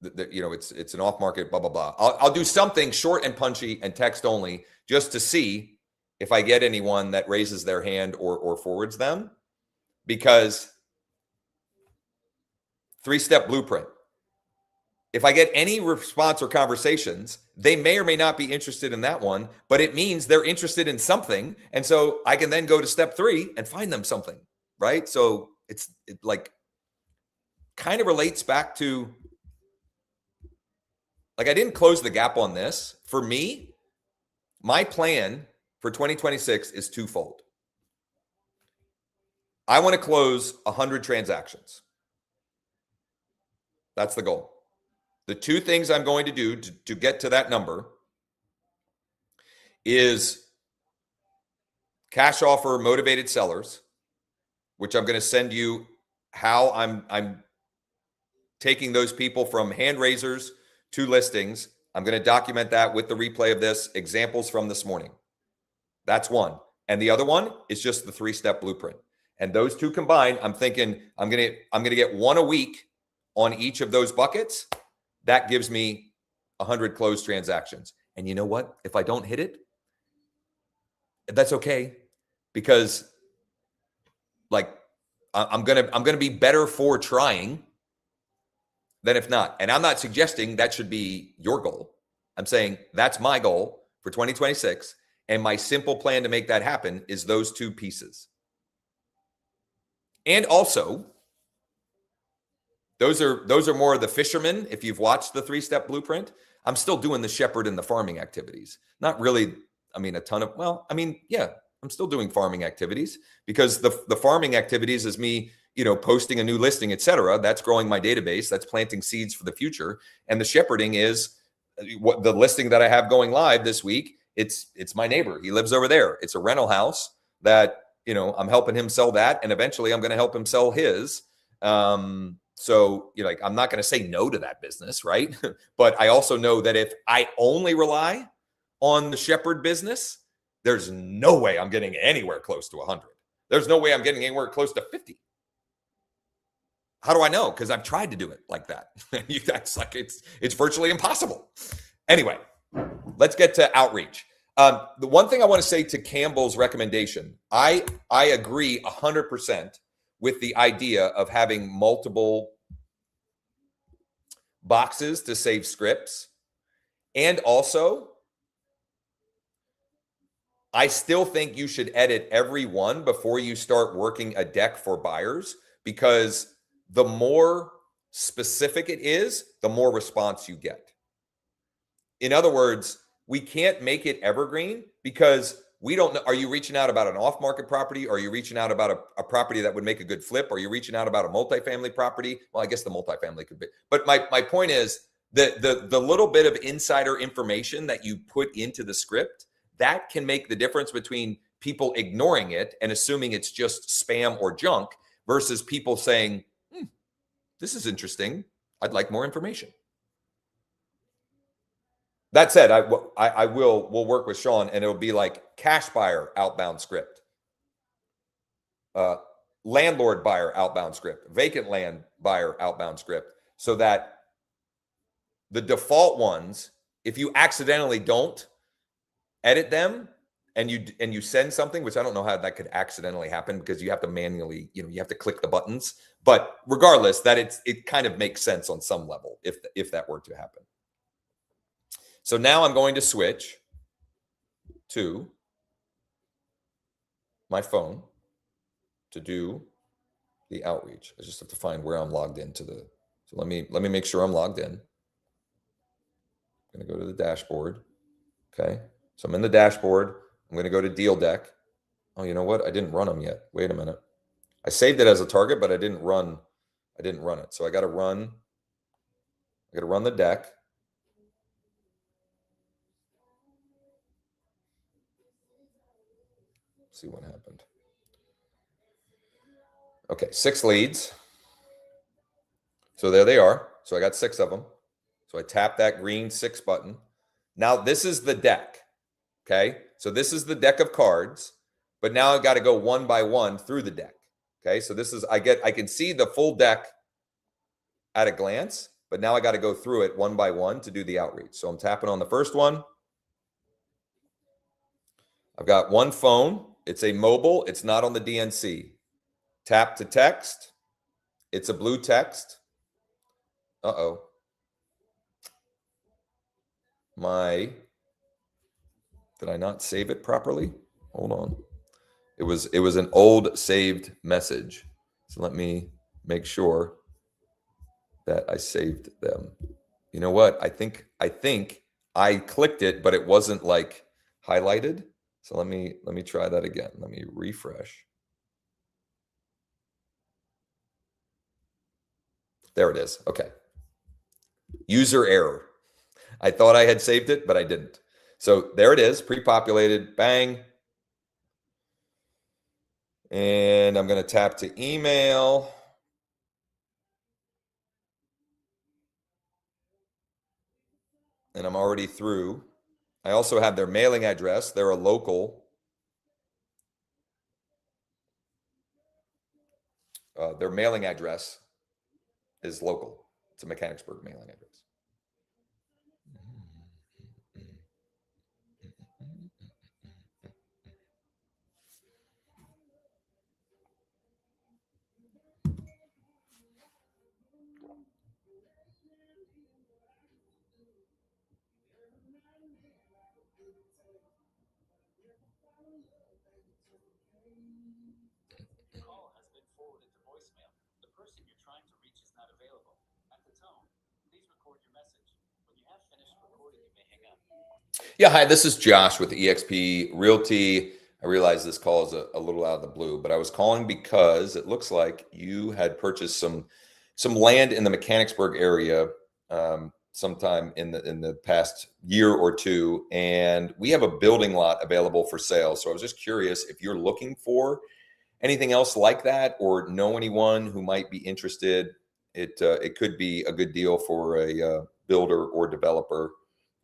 It's an off market, blah, blah, blah. I'll do something short and punchy and text only just to see if I get anyone that raises their hand or forwards them, because 3-step blueprint. If I get any response or conversations, they may or may not be interested in that one, but it means they're interested in something. And so I can then go to step 3 and find them something, right? So it like kind of relates back to, like, I didn't close the gap on this. For me, my plan for 2026 is twofold. I want to close 100 transactions. That's the goal. The two things I'm going to do to get to that number is cash offer motivated sellers, which I'm going to send you how I'm taking those people from hand raisers to listings. I'm going to document that with the replay of this, examples from this morning. That's one. And the other one is just the 3-step blueprint. And those two combined, I'm thinking I'm going to get one a week on each of those buckets. That gives me 100 closed transactions. And you know what? If I don't hit it, that's okay, because like I'm going to be better for trying than if not. And I'm not suggesting that should be your goal. I'm saying that's my goal for 2026. And my simple plan to make that happen is those two pieces. And also, those are more of the fishermen. If you've watched the 3-step blueprint, I'm still doing the shepherd and the farming activities. Not really, a ton of, I'm still doing farming activities, because the farming activities is me, posting a new listing, et cetera. That's growing my database. That's planting seeds for the future. And the shepherding is what the listing that I have going live this week. It's my neighbor. He lives over there. It's a rental house that, I'm helping him sell that. And eventually I'm going to help him sell his. So, I'm not going to say no to that business, right? But I also know that if I only rely on the shepherd business, there's no way I'm getting anywhere close to 100. There's no way I'm getting anywhere close to 50. How do I know? Because I've tried to do it like that. That's like, it's virtually impossible. Anyway, let's get to outreach. The one thing I want to say to Campbell's recommendation, I agree 100% with the idea of having multiple boxes to save scripts. And also, I still think you should edit every one before you start working a deck for buyers, because the more specific it is, the more response you get. In other words, we can't make it evergreen because we don't know. Are you reaching out about an off-market property? Are you reaching out about a property that would make a good flip? Are you reaching out about a multifamily property? Well, I guess the multifamily could be. But my point is that the little bit of insider information that you put into the script, that can make the difference between people ignoring it and assuming it's just spam or junk versus people saying, this is interesting. I'd like more information. That said, we'll work with Sean, and it'll be like cash buyer outbound script, landlord buyer outbound script, vacant land buyer outbound script, so that the default ones, if you accidentally don't edit them and you send something, which I don't know how that could accidentally happen because you have to manually, you have to click the buttons. But regardless, that it kind of makes sense on some level if that were to happen. So now I'm going to switch to my phone to do the outreach. I just have to find where I'm logged into so let me make sure I'm logged in. I'm going to go to the dashboard. Okay. So I'm in the dashboard. I'm going to go to Deal Deck. Oh, you know what? I didn't run them yet. Wait a minute. I saved it as a target, but I didn't run it. So I got to run the deck. See what happened. Okay, 6 leads. So there they are. So I got 6 of them. So I tap that green 6 button. Now this is the deck. Okay, so this is the deck of cards, but now I've got to go one by one through the deck. Okay, so this is I can see the full deck at a glance, but now I got to go through it one by one to do the outreach. So I'm tapping on the first one. I've got one phone. It's a mobile. It's not on the DNC. Tap to text. It's a blue text. Uh-oh. Did I not save it properly? Hold on. It was an old saved message. So let me make sure that I saved them. You know what? I think I clicked it, but it wasn't like highlighted. So let me try that again. Let me refresh. There it is. Okay. User error. I thought I had saved it, but I didn't. So there it is, pre-populated, bang. And I'm going to tap to email. And I'm already through. I also have their mailing address. They're a local. Their mailing address is local. It's a Mechanicsburg mailing address. Yeah, hi, this is Josh with eXp Realty. I realize this call is a little out of the blue, but I was calling because it looks like you had purchased some land in the Mechanicsburg area sometime in the past year or two, and we have a building lot available for sale. So I was just curious if you're looking for anything else like that or know anyone who might be interested. It could be a good deal for a builder or developer.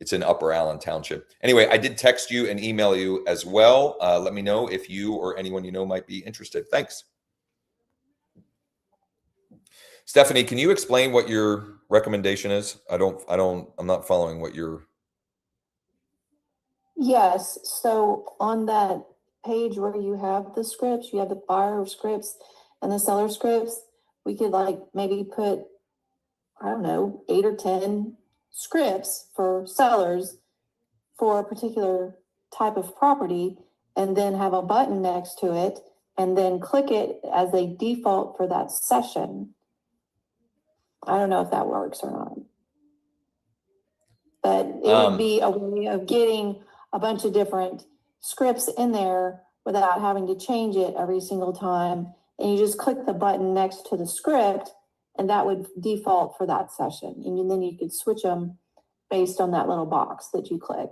It's in Upper Allen Township. Anyway, I did text you and email you as well. Let me know if you or anyone you know might be interested. Thanks. Stephanie, can you explain what your recommendation is? I'm not following what you're. Yes, so on that page where you have the scripts, you have the buyer scripts and the seller scripts, we could like maybe put, I don't know, 8 or 10 scripts for sellers for a particular type of property, and then have a button next to it, and then click it as a default for that session. I don't know if that works or not. But it would be a way of getting a bunch of different scripts in there without having to change it every single time. And you just click the button next to the script, and that would default for that session. And then you could switch them based on that little box that you click.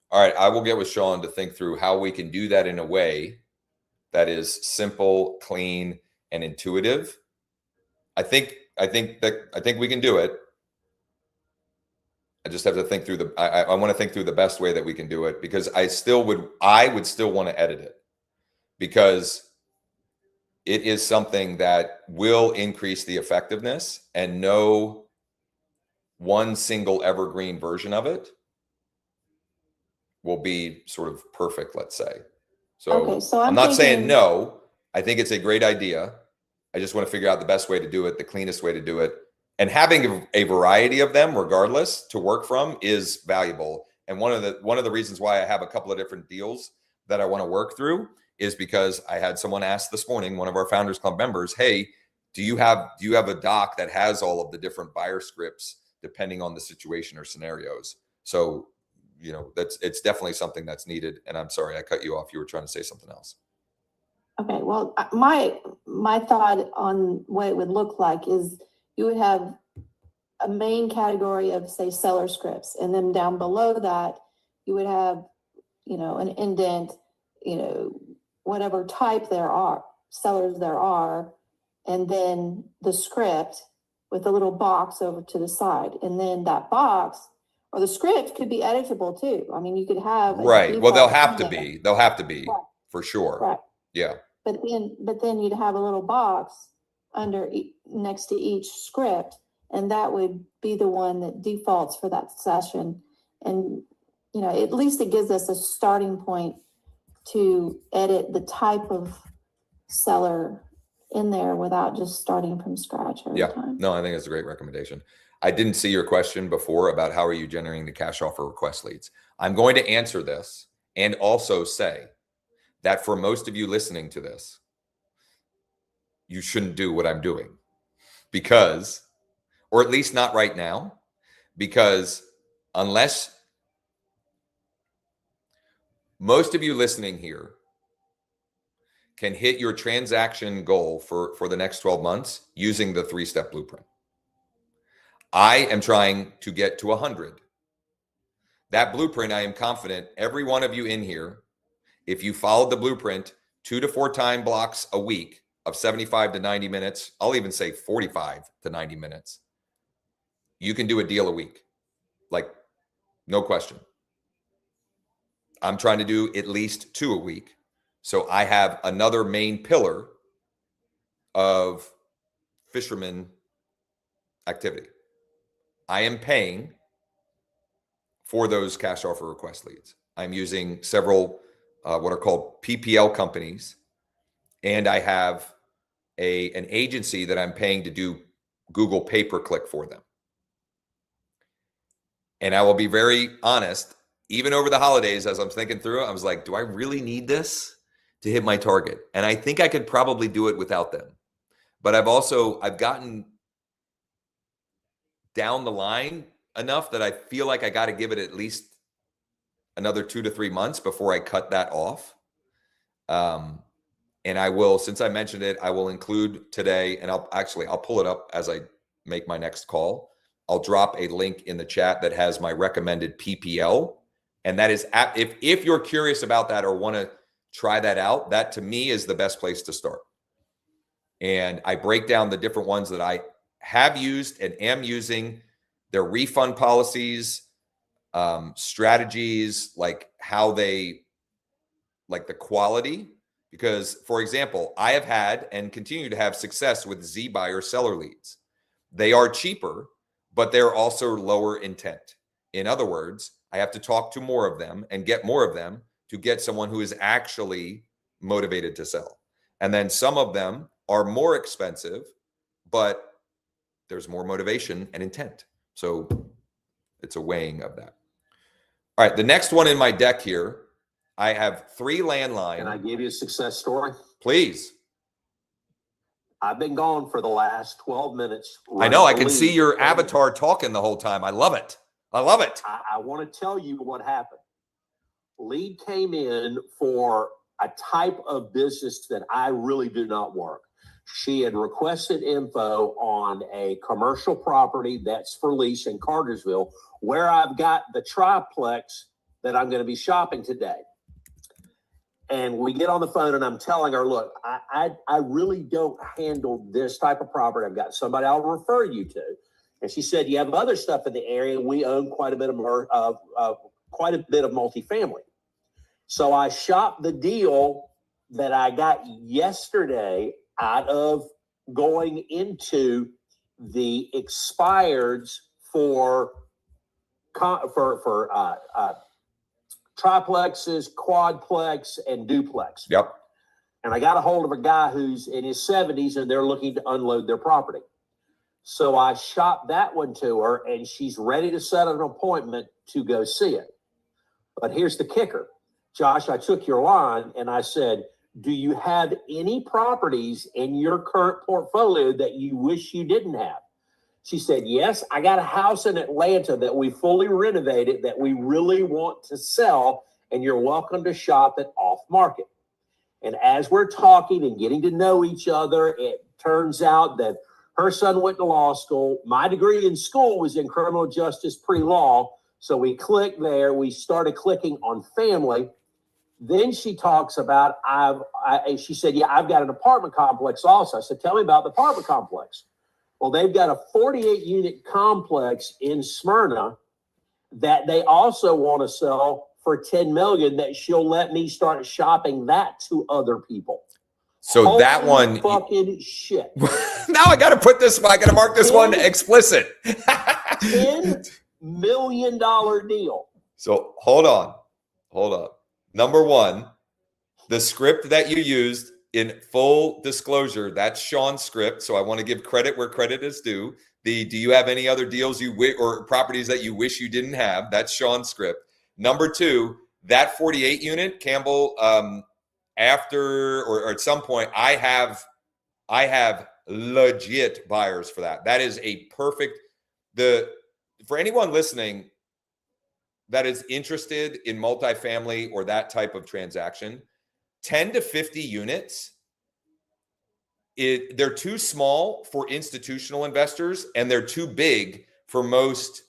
All right, I will get with Sean to think through how we can do that in a way that is simple, clean, and intuitive. I think we can do it. I just have to think through I want to think through the best way that we can do it, because I would still want to edit it, because it is something that will increase the effectiveness, and no one single evergreen version of it will be sort of perfect, let's say. So, Okay, so I'm not saying thinking- no. I think it's a great idea. I just want to figure out the best way to do it, the cleanest way to do it. And having a variety of them, regardless, to work from is valuable. And one of the reasons why I have a couple of different deals that I want to work through is because I had someone ask this morning, one of our Founders Club members, hey, do you have a doc that has all of the different buyer scripts depending on the situation or scenarios? So, you know, it's definitely something that's needed. And I'm sorry, I cut you off. You were trying to say something else. Okay, well, my thought on what it would look like is you would have a main category of, say, seller scripts, and then down below that, you would have, you know, an indent, you know, whatever type sellers there are, and then the script with a little box over to the side. And then that box or the script could be editable too. I mean, you could have. Right. Well, they'll have to indent. be. They'll have to be, Right. for sure. Right. Yeah. But then you'd have a little box next to each script, and that would be the one that defaults for that session. And, you know, at least it gives us a starting point to edit the type of seller in there without just starting from scratch every time. No, I think that's a great recommendation. I didn't see your question before about how are you generating the cash offer request leads. I'm going to answer this and also say that for most of you listening to this, you shouldn't do what I'm doing, because, or at least not right now, because unless most of you listening here can hit your transaction goal for the next 12 months using the 3-step blueprint. I am trying to get to 100. That blueprint, I am confident every one of you in here, if you followed the blueprint 2 to 4 time blocks a week of 75 to 90 minutes, I'll even say 45 to 90 minutes, you can do a deal a week. Like, no question. I'm trying to do at least 2 a week. So I have another main pillar of fisherman activity. I am paying for those cash offer request leads. I'm using several what are called PPL companies, and I have an agency that I'm paying to do Google pay-per-click for them. And I will be very honest, even over the holidays, as I'm thinking through it, I was like, do I really need this to hit my target? And I think I could probably do it without them. But I've gotten down the line enough that I feel like I got to give it at least another 2 to 3 months before I cut that off. And I will, since I mentioned it, I will include today, and I'll pull it up as I make my next call. I'll drop a link in the chat that has my recommended PPL. And that is, if you're curious about that or want to try that out, that to me is the best place to start. And I break down the different ones that I have used and am using, their refund policies, strategies, like how they, like the quality. Because, for example, I have had and continue to have success with Z buyer seller leads. They are cheaper, but they're also lower intent. In other words, I have to talk to more of them and get more of them to get someone who is actually motivated to sell. And then some of them are more expensive, but there's more motivation and intent. So it's a weighing of that. All right, the next one in my deck here, I have 3 landline. Can I give you a success story? Please. I've been gone for the last 12 minutes. I know. I can running the see lead. your avatar talking the whole time. I love it. I love it. I want to tell you what happened. Lead came in for a type of business that I really do not work. She had requested info on a commercial property that's for lease in Cartersville, where I've got the triplex that I'm going to be shopping today. And we get on the phone and I'm telling her, look, I really don't handle this type of property. I've got somebody I'll refer you to. And she said, you have other stuff in the area. We own quite a bit of multifamily. So I shopped the deal that I got yesterday out of going into the expireds for triplexes, quadplex, and duplex. Yep. And I got a hold of a guy who's in his 70s and they're looking to unload their property. So I shopped that one to her and she's ready to set an appointment to go see it. But here's the kicker. Josh, I took your line and I said, do you have any properties in your current portfolio that you wish you didn't have? She said, yes, I got a house in Atlanta that we fully renovated that we really want to sell, and you're welcome to shop it off market. And as we're talking and getting to know each other, it turns out that her son went to law school. My degree in school was in criminal justice pre-law. So we clicked there. We started clicking on family. Then she talks about, she said, yeah, I've got an apartment complex also. I said, tell me about the apartment complex. Well, they've got a 48-unit complex in Smyrna that they also want to sell for $10 million that she'll let me start shopping that to other people. So Holy that one fucking shit. Now I got to put this, I got to mark this one explicit. $10 million deal. So hold on. Number one, the script that you used, in full disclosure, that's Sean's script. So I want to give credit where credit is due. Do you have any other deals or properties that you wish you didn't have? That's Sean's script. Number two, that 48 unit, Campbell, after or at some point, I have legit buyers for that. That is a perfect, for anyone listening that is interested in multifamily or that type of transaction, 10 to 50 units, they're too small for institutional investors and they're too big for most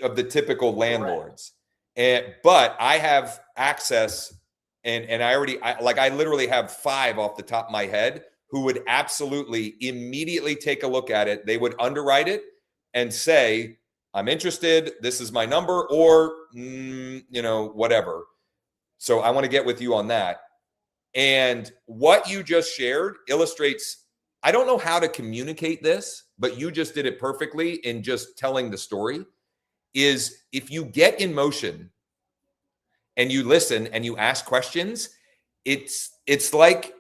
of the typical landlords. But I have access and I literally have 5 off the top of my head who would absolutely immediately take a look at it. They would underwrite it and say, I'm interested, this is my number, or, whatever. So I want to get with you on that. And what you just shared illustrates, I don't know how to communicate this, but you just did it perfectly in just telling the story, is if you get in motion and you listen and you ask questions, it's like,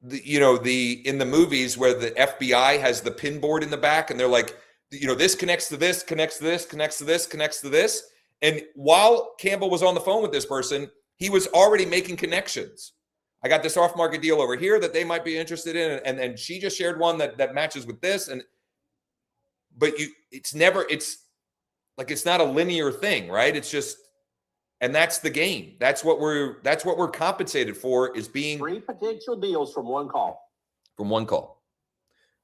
in the movies where the FBI has the pin board in the back and they're like, this connects to this, connects to this, connects to this, connects to this. And while Campbell was on the phone with this person, he was already making connections. I got this off-market deal over here that they might be interested in, and she just shared one that matches with this. But it's not a linear thing, right? It's just, and that's the game. That's what we're compensated for, is being 3 potential deals from one call.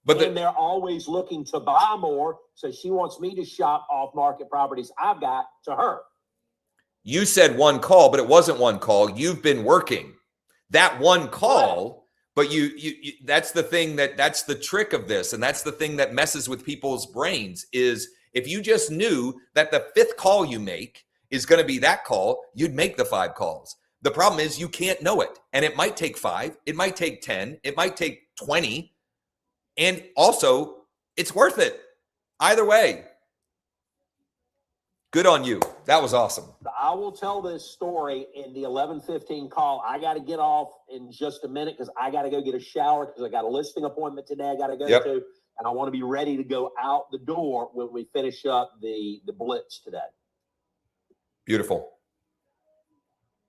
But they're always looking to buy more, so she wants me to shop off-market properties I've got to her. You said one call, but it wasn't one call. You've been working that one call, but you that's the thing that's the trick of this. And that's the thing that messes with people's brains, is if you just knew that the 5th call you make is going to be that call, you'd make the 5 calls. The problem is you can't know it. And it might take 5, it might take 10, it might take 20. And also it's worth it. Either way. Good on you. That was awesome. I will tell this story in the 11:15 call. I got to get off in just a minute because I got to go get a shower because I got a listing appointment today I got to go to, and I want to be ready to go out the door when we finish up the blitz today. Beautiful.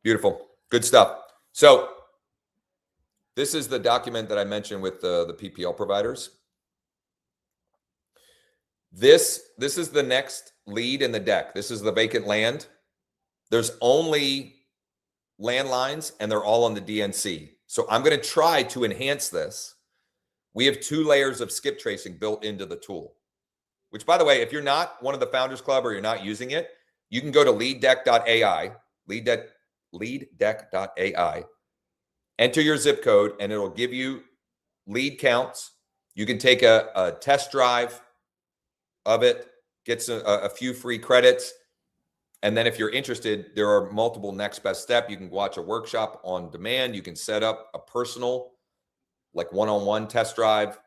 Good stuff. So This is the document that I mentioned with the PPL providers. This is the next lead in the deck. This is the vacant land. There's only landlines and they're all on the DNC. So I'm going to try to enhance this. We have 2 layers of skip tracing built into the tool, which, by the way, if you're not one of the Founders Club or you're not using it, you can go to leaddeck.ai, leaddeck.ai, enter your zip code, and it'll give you lead counts. You can take a test drive of it, get a few free credits. And then if you're interested, there are multiple next best step. You can watch a workshop on demand. You can set up a personal, like one-on-one test drive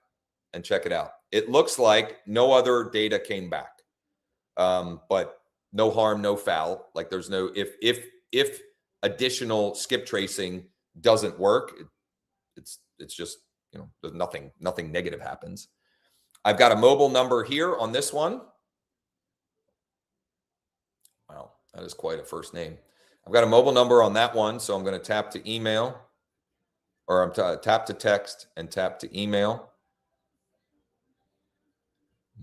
and check it out. It looks like no other data came back, but no harm, no foul. Like there's no, if additional skip tracing doesn't work, it's just, you know, there's nothing negative happens. I've got a mobile number here on this one. Wow, that is quite a first name. I've got a mobile number on that one, so I'm going to tap to email, or I'm tap to text and tap to email.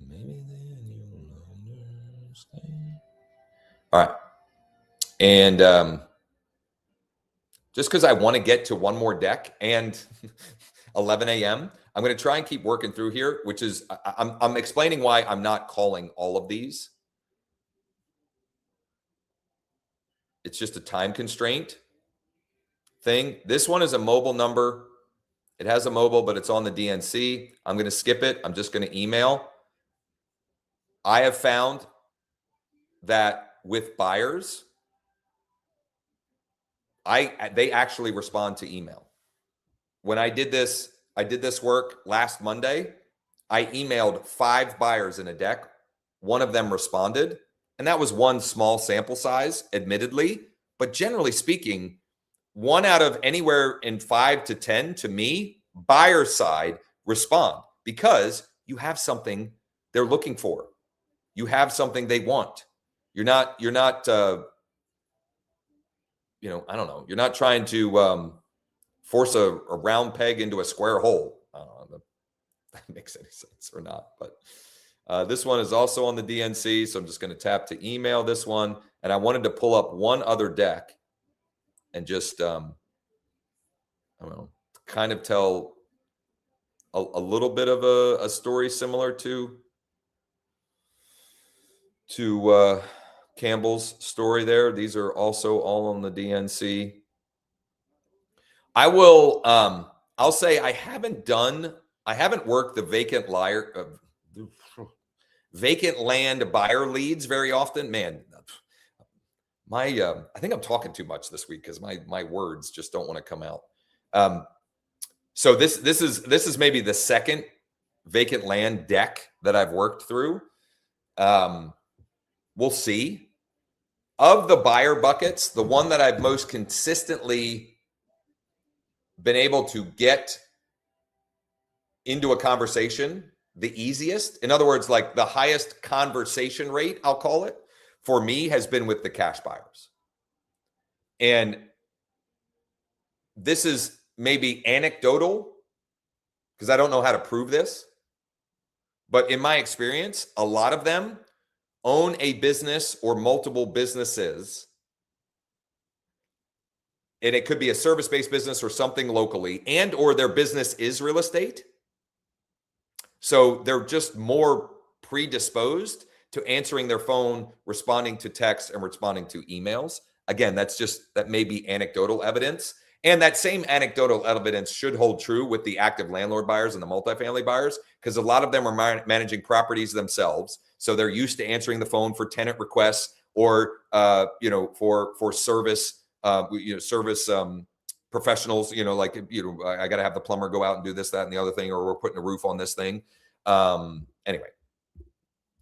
Maybe then you'll understand. All right, and just because I want to get to one more deck and 11 a.m., I'm going to try and keep working through here, which is I'm explaining why I'm not calling all of these. It's just a time constraint thing. This one is a mobile number. It has a mobile, but it's on the DNC. I'm going to skip it. I'm just going to email. I have found that with buyers, they actually respond to email. When I did this work last Monday. I emailed 5 buyers in a deck. One of them responded. And that was one small sample size, admittedly. But generally speaking, 1 out of anywhere in 5 to 10, to me, buyer side respond because you have something they're looking for. You have something they want. You're not I don't know. You're not trying to force a round peg into a square hole. I don't know if that makes any sense or not, but this one is also on the DNC, so I'm just going to tap to email this one. And I wanted to pull up one other deck and just, I don't know, kind of tell a little bit of a story similar to Campbell's story there. These are also all on the DNC. I will, I'll say I haven't worked the vacant land buyer leads very often. Man, I think I'm talking too much this week because my words just don't want to come out. So this is maybe the second vacant land deck that I've worked through. We'll see. Of the buyer buckets, the one that I've most consistently been able to get into a conversation the easiest, in other words, like the highest conversation rate, I'll call it, for me has been with the cash buyers. And this is maybe anecdotal because I don't know how to prove this. But in my experience, a lot of them own a business or multiple businesses. And it could be a service-based business or something locally, and or their business is real estate. So they're just more predisposed to answering their phone, responding to text, and responding to emails. Again, that may be anecdotal evidence. And that same anecdotal evidence should hold true with the active landlord buyers and the multifamily buyers, because a lot of them are managing properties themselves. So they're used to answering the phone for tenant requests or, for service, service professionals, I got to have the plumber go out and do this, that, and the other thing, or we're putting a roof on this thing. Anyway,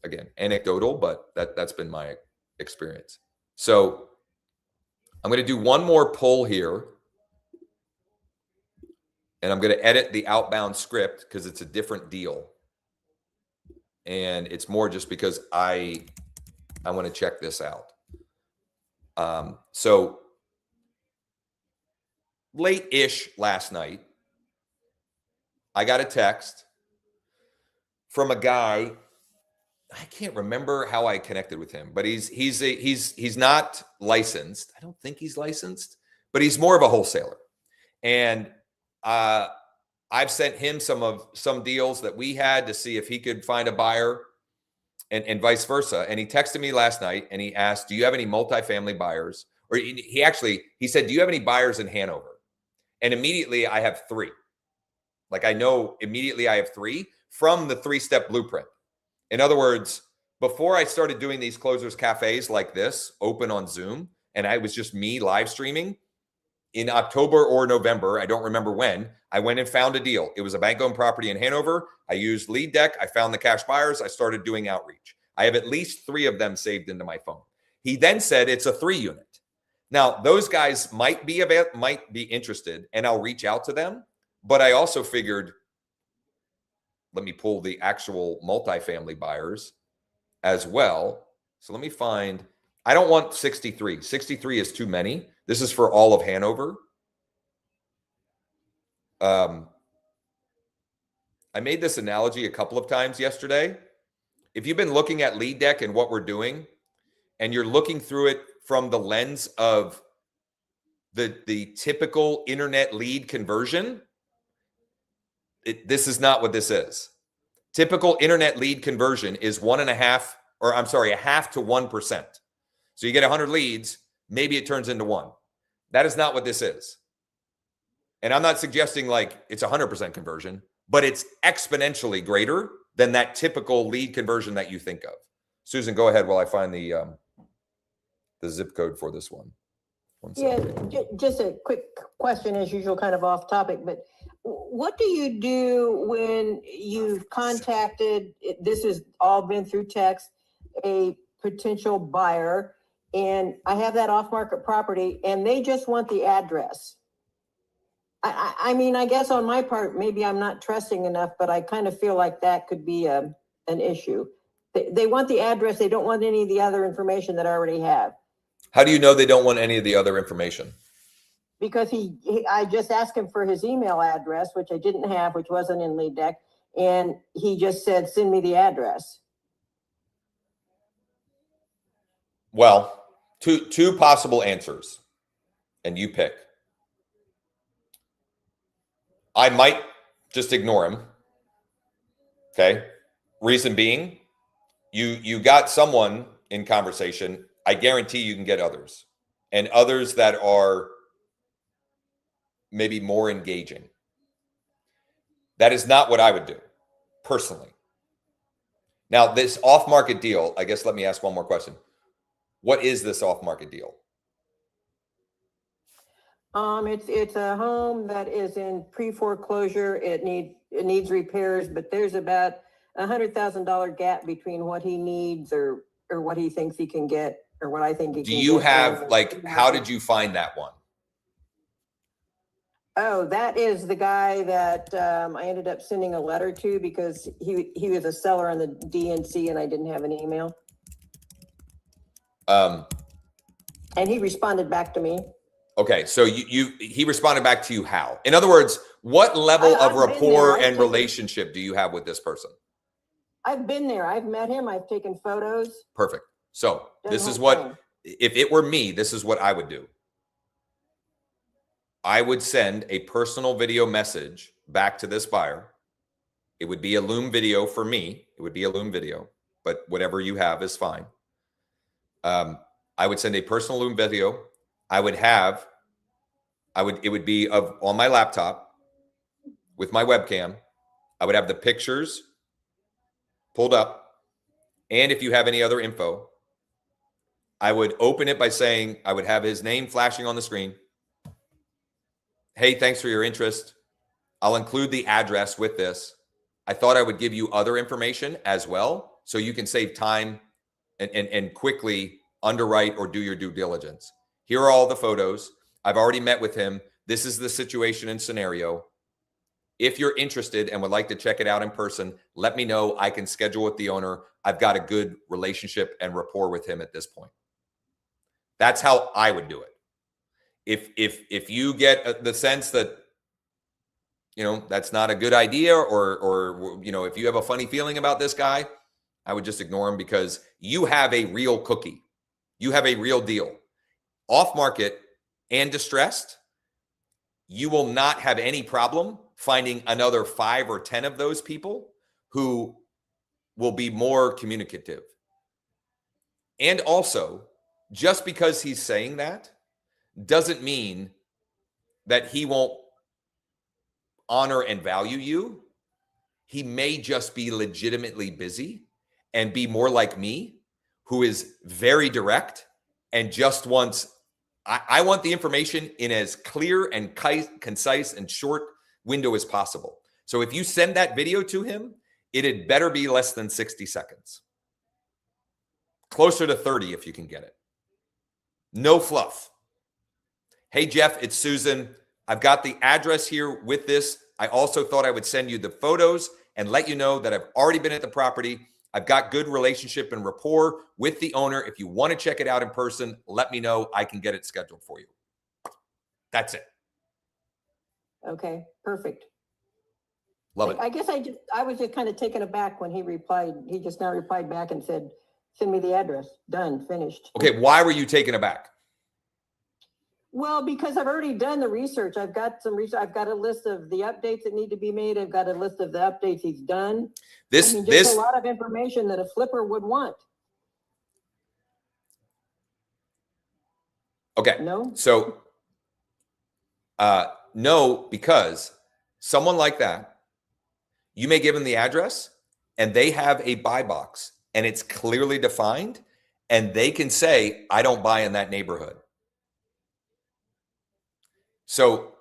again, anecdotal, but that's been my experience. So I'm going to do one more poll here. And I'm going to edit the outbound script because it's a different deal. And it's more just because I want to check this out. So late-ish last night, I got a text from a guy. I can't remember how I connected with him, but he's not licensed. I don't think he's licensed, but he's more of a wholesaler. And I've sent him some deals that we had to see if he could find a buyer, and vice versa. And he texted me last night and he asked, "Do you have any multifamily buyers?" Or he said, "Do you have any buyers in Hanover?" And immediately I have 3. Like, I know immediately I have 3 from the 3-step blueprint. In other words, before I started doing these closers cafes like this, open on Zoom, and I was just me live streaming, in October or November, I don't remember when, I went and found a deal. It was a bank-owned property in Hanover. I used Lead Deck. I found the cash buyers. I started doing outreach. I have at least 3 of them saved into my phone. He then said it's a 3-unit. Now, those guys might be interested, and I'll reach out to them. But I also figured, let me pull the actual multifamily buyers as well. So let me find, I don't want 63. 63 is too many. This is for all of Hanover. I made this analogy a couple of times yesterday. If you've been looking at Lead Deck and what we're doing, and you're looking through it from the lens of the typical internet lead conversion, this is not what this is. Typical internet lead conversion is 1.5, or I'm sorry, 0.5 to 1%. So you get 100 leads, maybe it turns into 1. That is not what this is. And I'm not suggesting like it's 100% conversion, but it's exponentially greater than that typical lead conversion that you think of. Susan, go ahead while I find the zip code for this one. Yeah, just a quick question, as usual, kind of off topic, but what do you do when you've contacted, this has all been through text, a potential buyer, and I have that off-market property and they just want the address? I mean, I guess on my part, maybe I'm not trusting enough, but I kind of feel like that could be an issue. They want the address. They don't want any of the other information that I already have. How do you know they don't want any of the other information? Because I just asked him for his email address, which I didn't have, which wasn't in Lead Deck. And he just said, send me the address. Well, two possible answers, and you pick. I might just ignore him. Okay. Reason being, you got someone in conversation. I guarantee you can get others, and others that are maybe more engaging. That is not what I would do personally. Now, this off-market deal, I guess, let me ask one more question. What is this off-market deal? It's a home that is in pre-foreclosure. It needs repairs, but there's about $100,000 gap between what he needs or what he thinks he can get, or what I think he can get. Do you have, like, how did you find that one? Oh, that is the guy that I ended up sending a letter to because he was a seller on the DNC and I didn't have an email. And he responded back to me. Okay, so he responded back to you how? In other words, what level of rapport and relationship do you have with this person? I've been there. I've met him. I've taken photos. Perfect. So this is what, if it were me, this is what I would do. I would send a personal video message back to this buyer. It would be a Loom video for me. It would be a Loom video, but whatever you have is fine. I would send a personal Loom video. It would be on my laptop with my webcam. I would have the pictures pulled up. And if you have any other info, I would open it by saying, I would have his name flashing on the screen. Hey, thanks for your interest. I'll include the address with this. I thought I would give you other information as well, so you can save time and quickly underwrite or do your due diligence. Here are all the photos. I've already met with him. This is the situation and scenario. If you're interested and would like to check it out in person, let me know. I can schedule with the owner. I've got a good relationship and rapport with him at this point. That's how I would do it. If you get the sense that that's not a good idea, or if you have a funny feeling about this guy, I would just ignore him, because you have a real cookie. You have a real deal. Off market and distressed, you will not have any problem finding another 5 or 10 of those people who will be more communicative. And also, just because he's saying that doesn't mean that he won't honor and value you. He may just be legitimately busy and be more like me, who is very direct and just wants, I want the information in as clear and concise and short window as possible. So if you send that video to him, it had better be less than 60 seconds. Closer to 30 if you can get it. No fluff. Hey, Jeff, it's Susan. I've got the address here with this. I also thought I would send you the photos and let you know that I've already been at the property. I've got good relationship and rapport with the owner. If you want to check it out in person, let me know. I can get it scheduled for you. That's it. Okay, perfect. Love it. I guess I was just kind of taken aback when he replied. He just now replied back and said, send me the address. Done, finished. Okay, why were you taken aback? Well, because I've already done the research. I've got some research. I've got a list of the updates that need to be made. I've got a list of the updates he's done. Just a lot of information that a flipper would want. Okay. No? So, no, because someone like that, you may give them the address and they have a buy box and it's clearly defined, and they can say, I don't buy in that neighborhood. So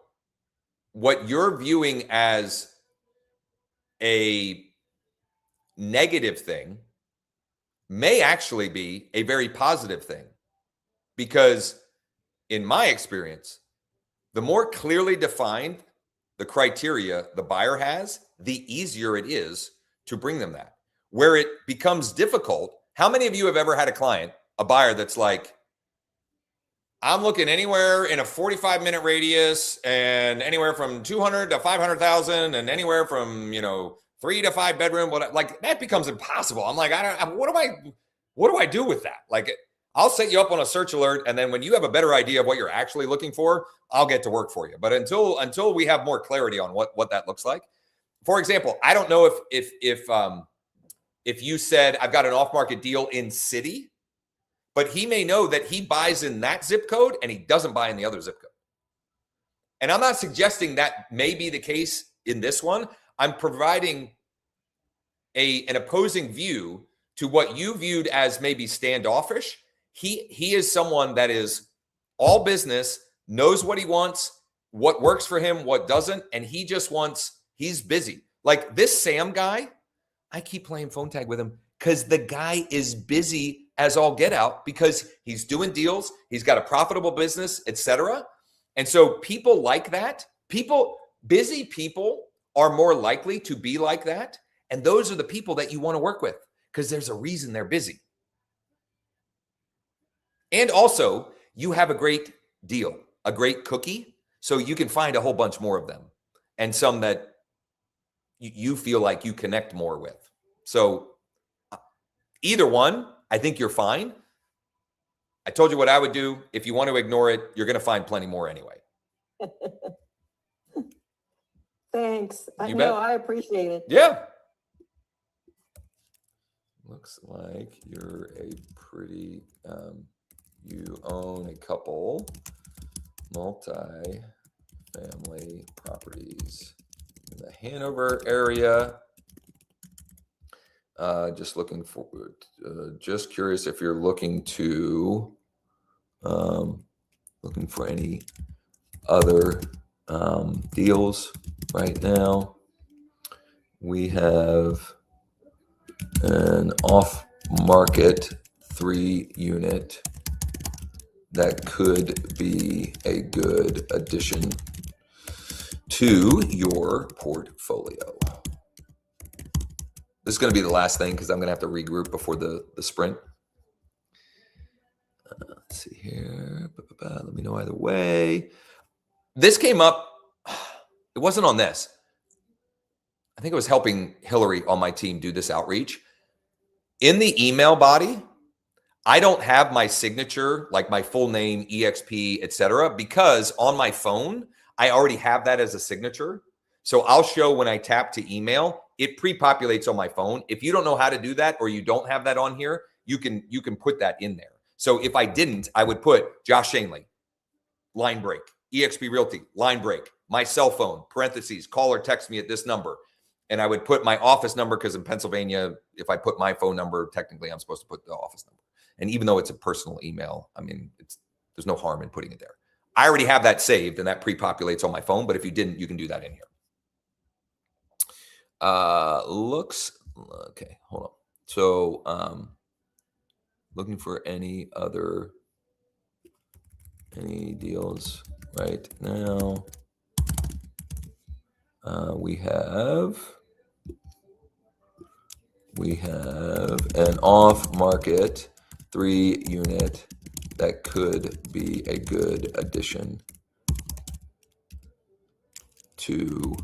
what you're viewing as a negative thing may actually be a very positive thing, because in my experience, the more clearly defined the criteria the buyer has, the easier it is to bring them that. Where it becomes difficult, how many of you have ever had a client, a buyer that's like, I'm looking anywhere in a 45-minute radius and anywhere from 200 to 500,000 and anywhere from, 3 to 5 bedroom, like that becomes impossible. I'm like, what do I do with that? Like, I'll set you up on a search alert, and then when you have a better idea of what you're actually looking for, I'll get to work for you. But until we have more clarity on what that looks like. For example, I don't know if you said I've got an off-market deal in city, but he may know that he buys in that zip code and he doesn't buy in the other zip code. And I'm not suggesting that may be the case in this one. I'm providing an opposing view to what you viewed as maybe standoffish. He is someone that is all business, knows what he wants, what works for him, what doesn't, and he's busy. Like this Sam guy, I keep playing phone tag with him because the guy is busy as all get out, because he's doing deals, he's got a profitable business, etc. And so people like that, busy people are more likely to be like that. And those are the people that you want to work with, because there's a reason they're busy. And also, you have a great deal, a great cookie, so you can find a whole bunch more of them, and some that you feel like you connect more with. So either one, I think you're fine. I told you what I would do. If you want to ignore it, you're going to find plenty more anyway. Thanks. You bet. I appreciate it. Yeah. Looks like you're a pretty, you own a couple multi-family properties in the Hanover area. Just looking for, just curious if you're looking for any other deals right now. We have an off-market 3-unit that could be a good addition to your portfolio. This is going to be the last thing because I'm going to have to regroup before the sprint. Let's see here. Let me know either way. This came up. It wasn't on this, I think it was helping Hillary on my team do this outreach. In the email body, I don't have my signature, like my full name, EXP, etc., because on my phone, I already have that as a signature. So I'll show when I tap to email, it pre-populates on my phone. If you don't know how to do that or you don't have that on here, you can put that in there. So if I didn't, I would put Josh Shanley, line break, EXP Realty, line break, my cell phone, parentheses, call or text me at this number. And I would put my office number, because in Pennsylvania, if I put my phone number, technically I'm supposed to put the office number. And even though it's a personal email, I mean, there's no harm in putting it there. I already have that saved and that pre-populates on my phone, but if you didn't, you can do that in here. Okay, hold on. So looking for any deals right now. We have an off-market 3-unit that could be a good addition to.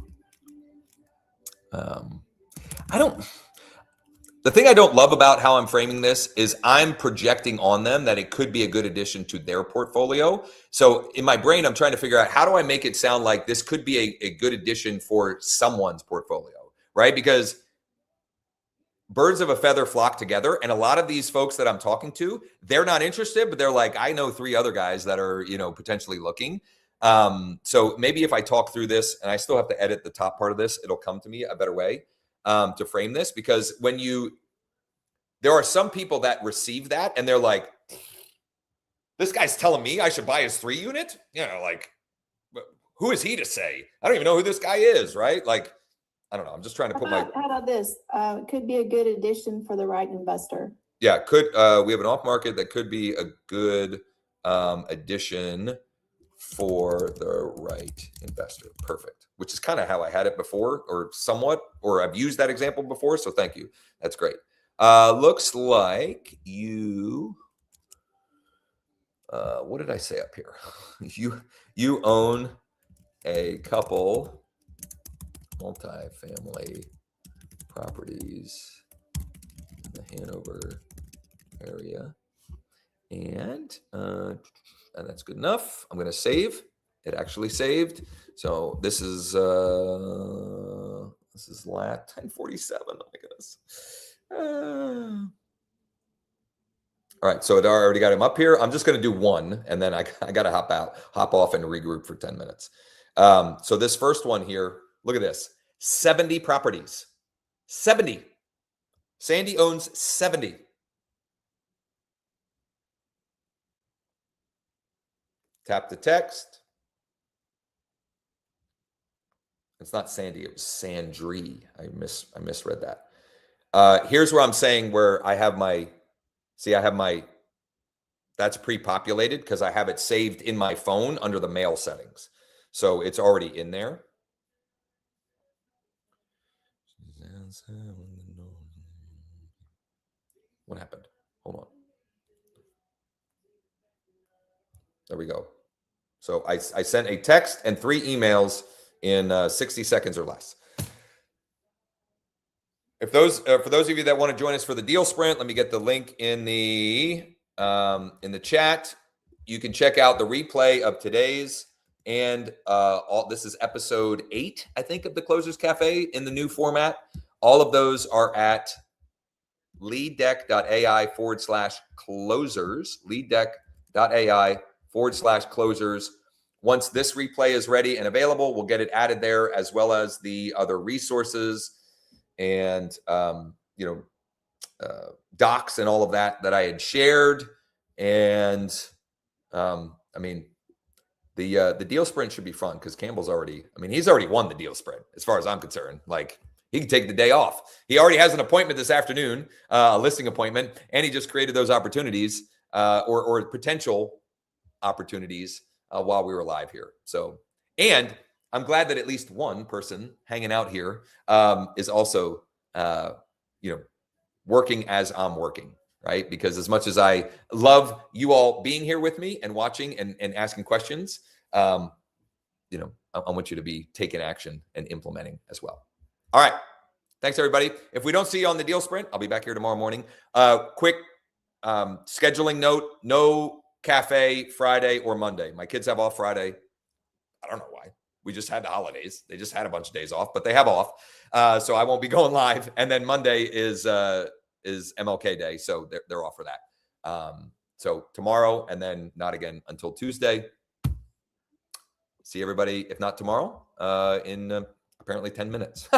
The thing I don't love about how I'm framing this is I'm projecting on them that it could be a good addition to their portfolio. So in my brain, I'm trying to figure out, how do I make it sound like this could be a good addition for someone's portfolio, right? Because birds of a feather flock together. And a lot of these folks that I'm talking to, they're not interested, but they're like, I know 3 other guys that are, potentially looking. So maybe if I talk through this, and I still have to edit the top part of this, it'll come to me a better way to frame this, because there are some people that receive that and they're like, this guy's telling me I should buy his 3-unit? Like, who is he to say? I don't even know who this guy is, right? Like, I don't know. I'm just trying to put How about this? It could be a good addition for the right investor. Yeah, we have an off market that could be a good addition for the right investor. Perfect. Which is kind of how I had it before, or somewhat, or I've used that example before. So thank you. That's great. Looks like you, what did I say up here? You own a couple multifamily properties in the Hanover area, and that's good enough. I'm going to save. It actually saved. So this is lat 1047. Oh my goodness. All right, so it already got him up here. I'm just going to do one, and then I got to hop off and regroup for 10 minutes. So this first one here, look at this, 70 properties, 70. Sandy owns 70. Tap the text. It's not Sandy, it was Sandry. I misread that. Here's where I'm saying where I have my, that's pre-populated because I have it saved in my phone under the mail settings. So it's already in there. What happened? Hold on. There we go. So I sent a text and 3 emails in 60 seconds or less. If those for those of you that want to join us for the deal sprint, let me get the link in the chat. You can check out the replay of today's and this is episode 8, I think, of the Closers Cafe in the new format. All of those are at leaddeck.ai/closers, leaddeck.ai/closers. Once this replay is ready and available, we'll get it added there, as well as the other resources and docs and all of that I had shared. And I mean, the deal sprint should be fun because Campbell's he's already won the deal sprint as far as I'm concerned. Like, he can take the day off. He already has an appointment this afternoon, a listing appointment, and he just created those opportunities or potential opportunities while we were live here. So, and I'm glad that at least one person hanging out here is also, working as I'm working, right? Because as much as I love you all being here with me and watching and asking questions, I want you to be taking action and implementing as well. All right. Thanks, everybody. If we don't see you on the Deal Sprint, I'll be back here tomorrow morning. Quick scheduling note, no cafe Friday or Monday. My kids have off Friday. I don't know why. We just had the holidays. They just had a bunch of days off, but they have off. So I won't be going live. And then Monday is MLK Day. So they're off for that. So tomorrow and then not again until Tuesday. See everybody, if not tomorrow, in apparently 10 minutes.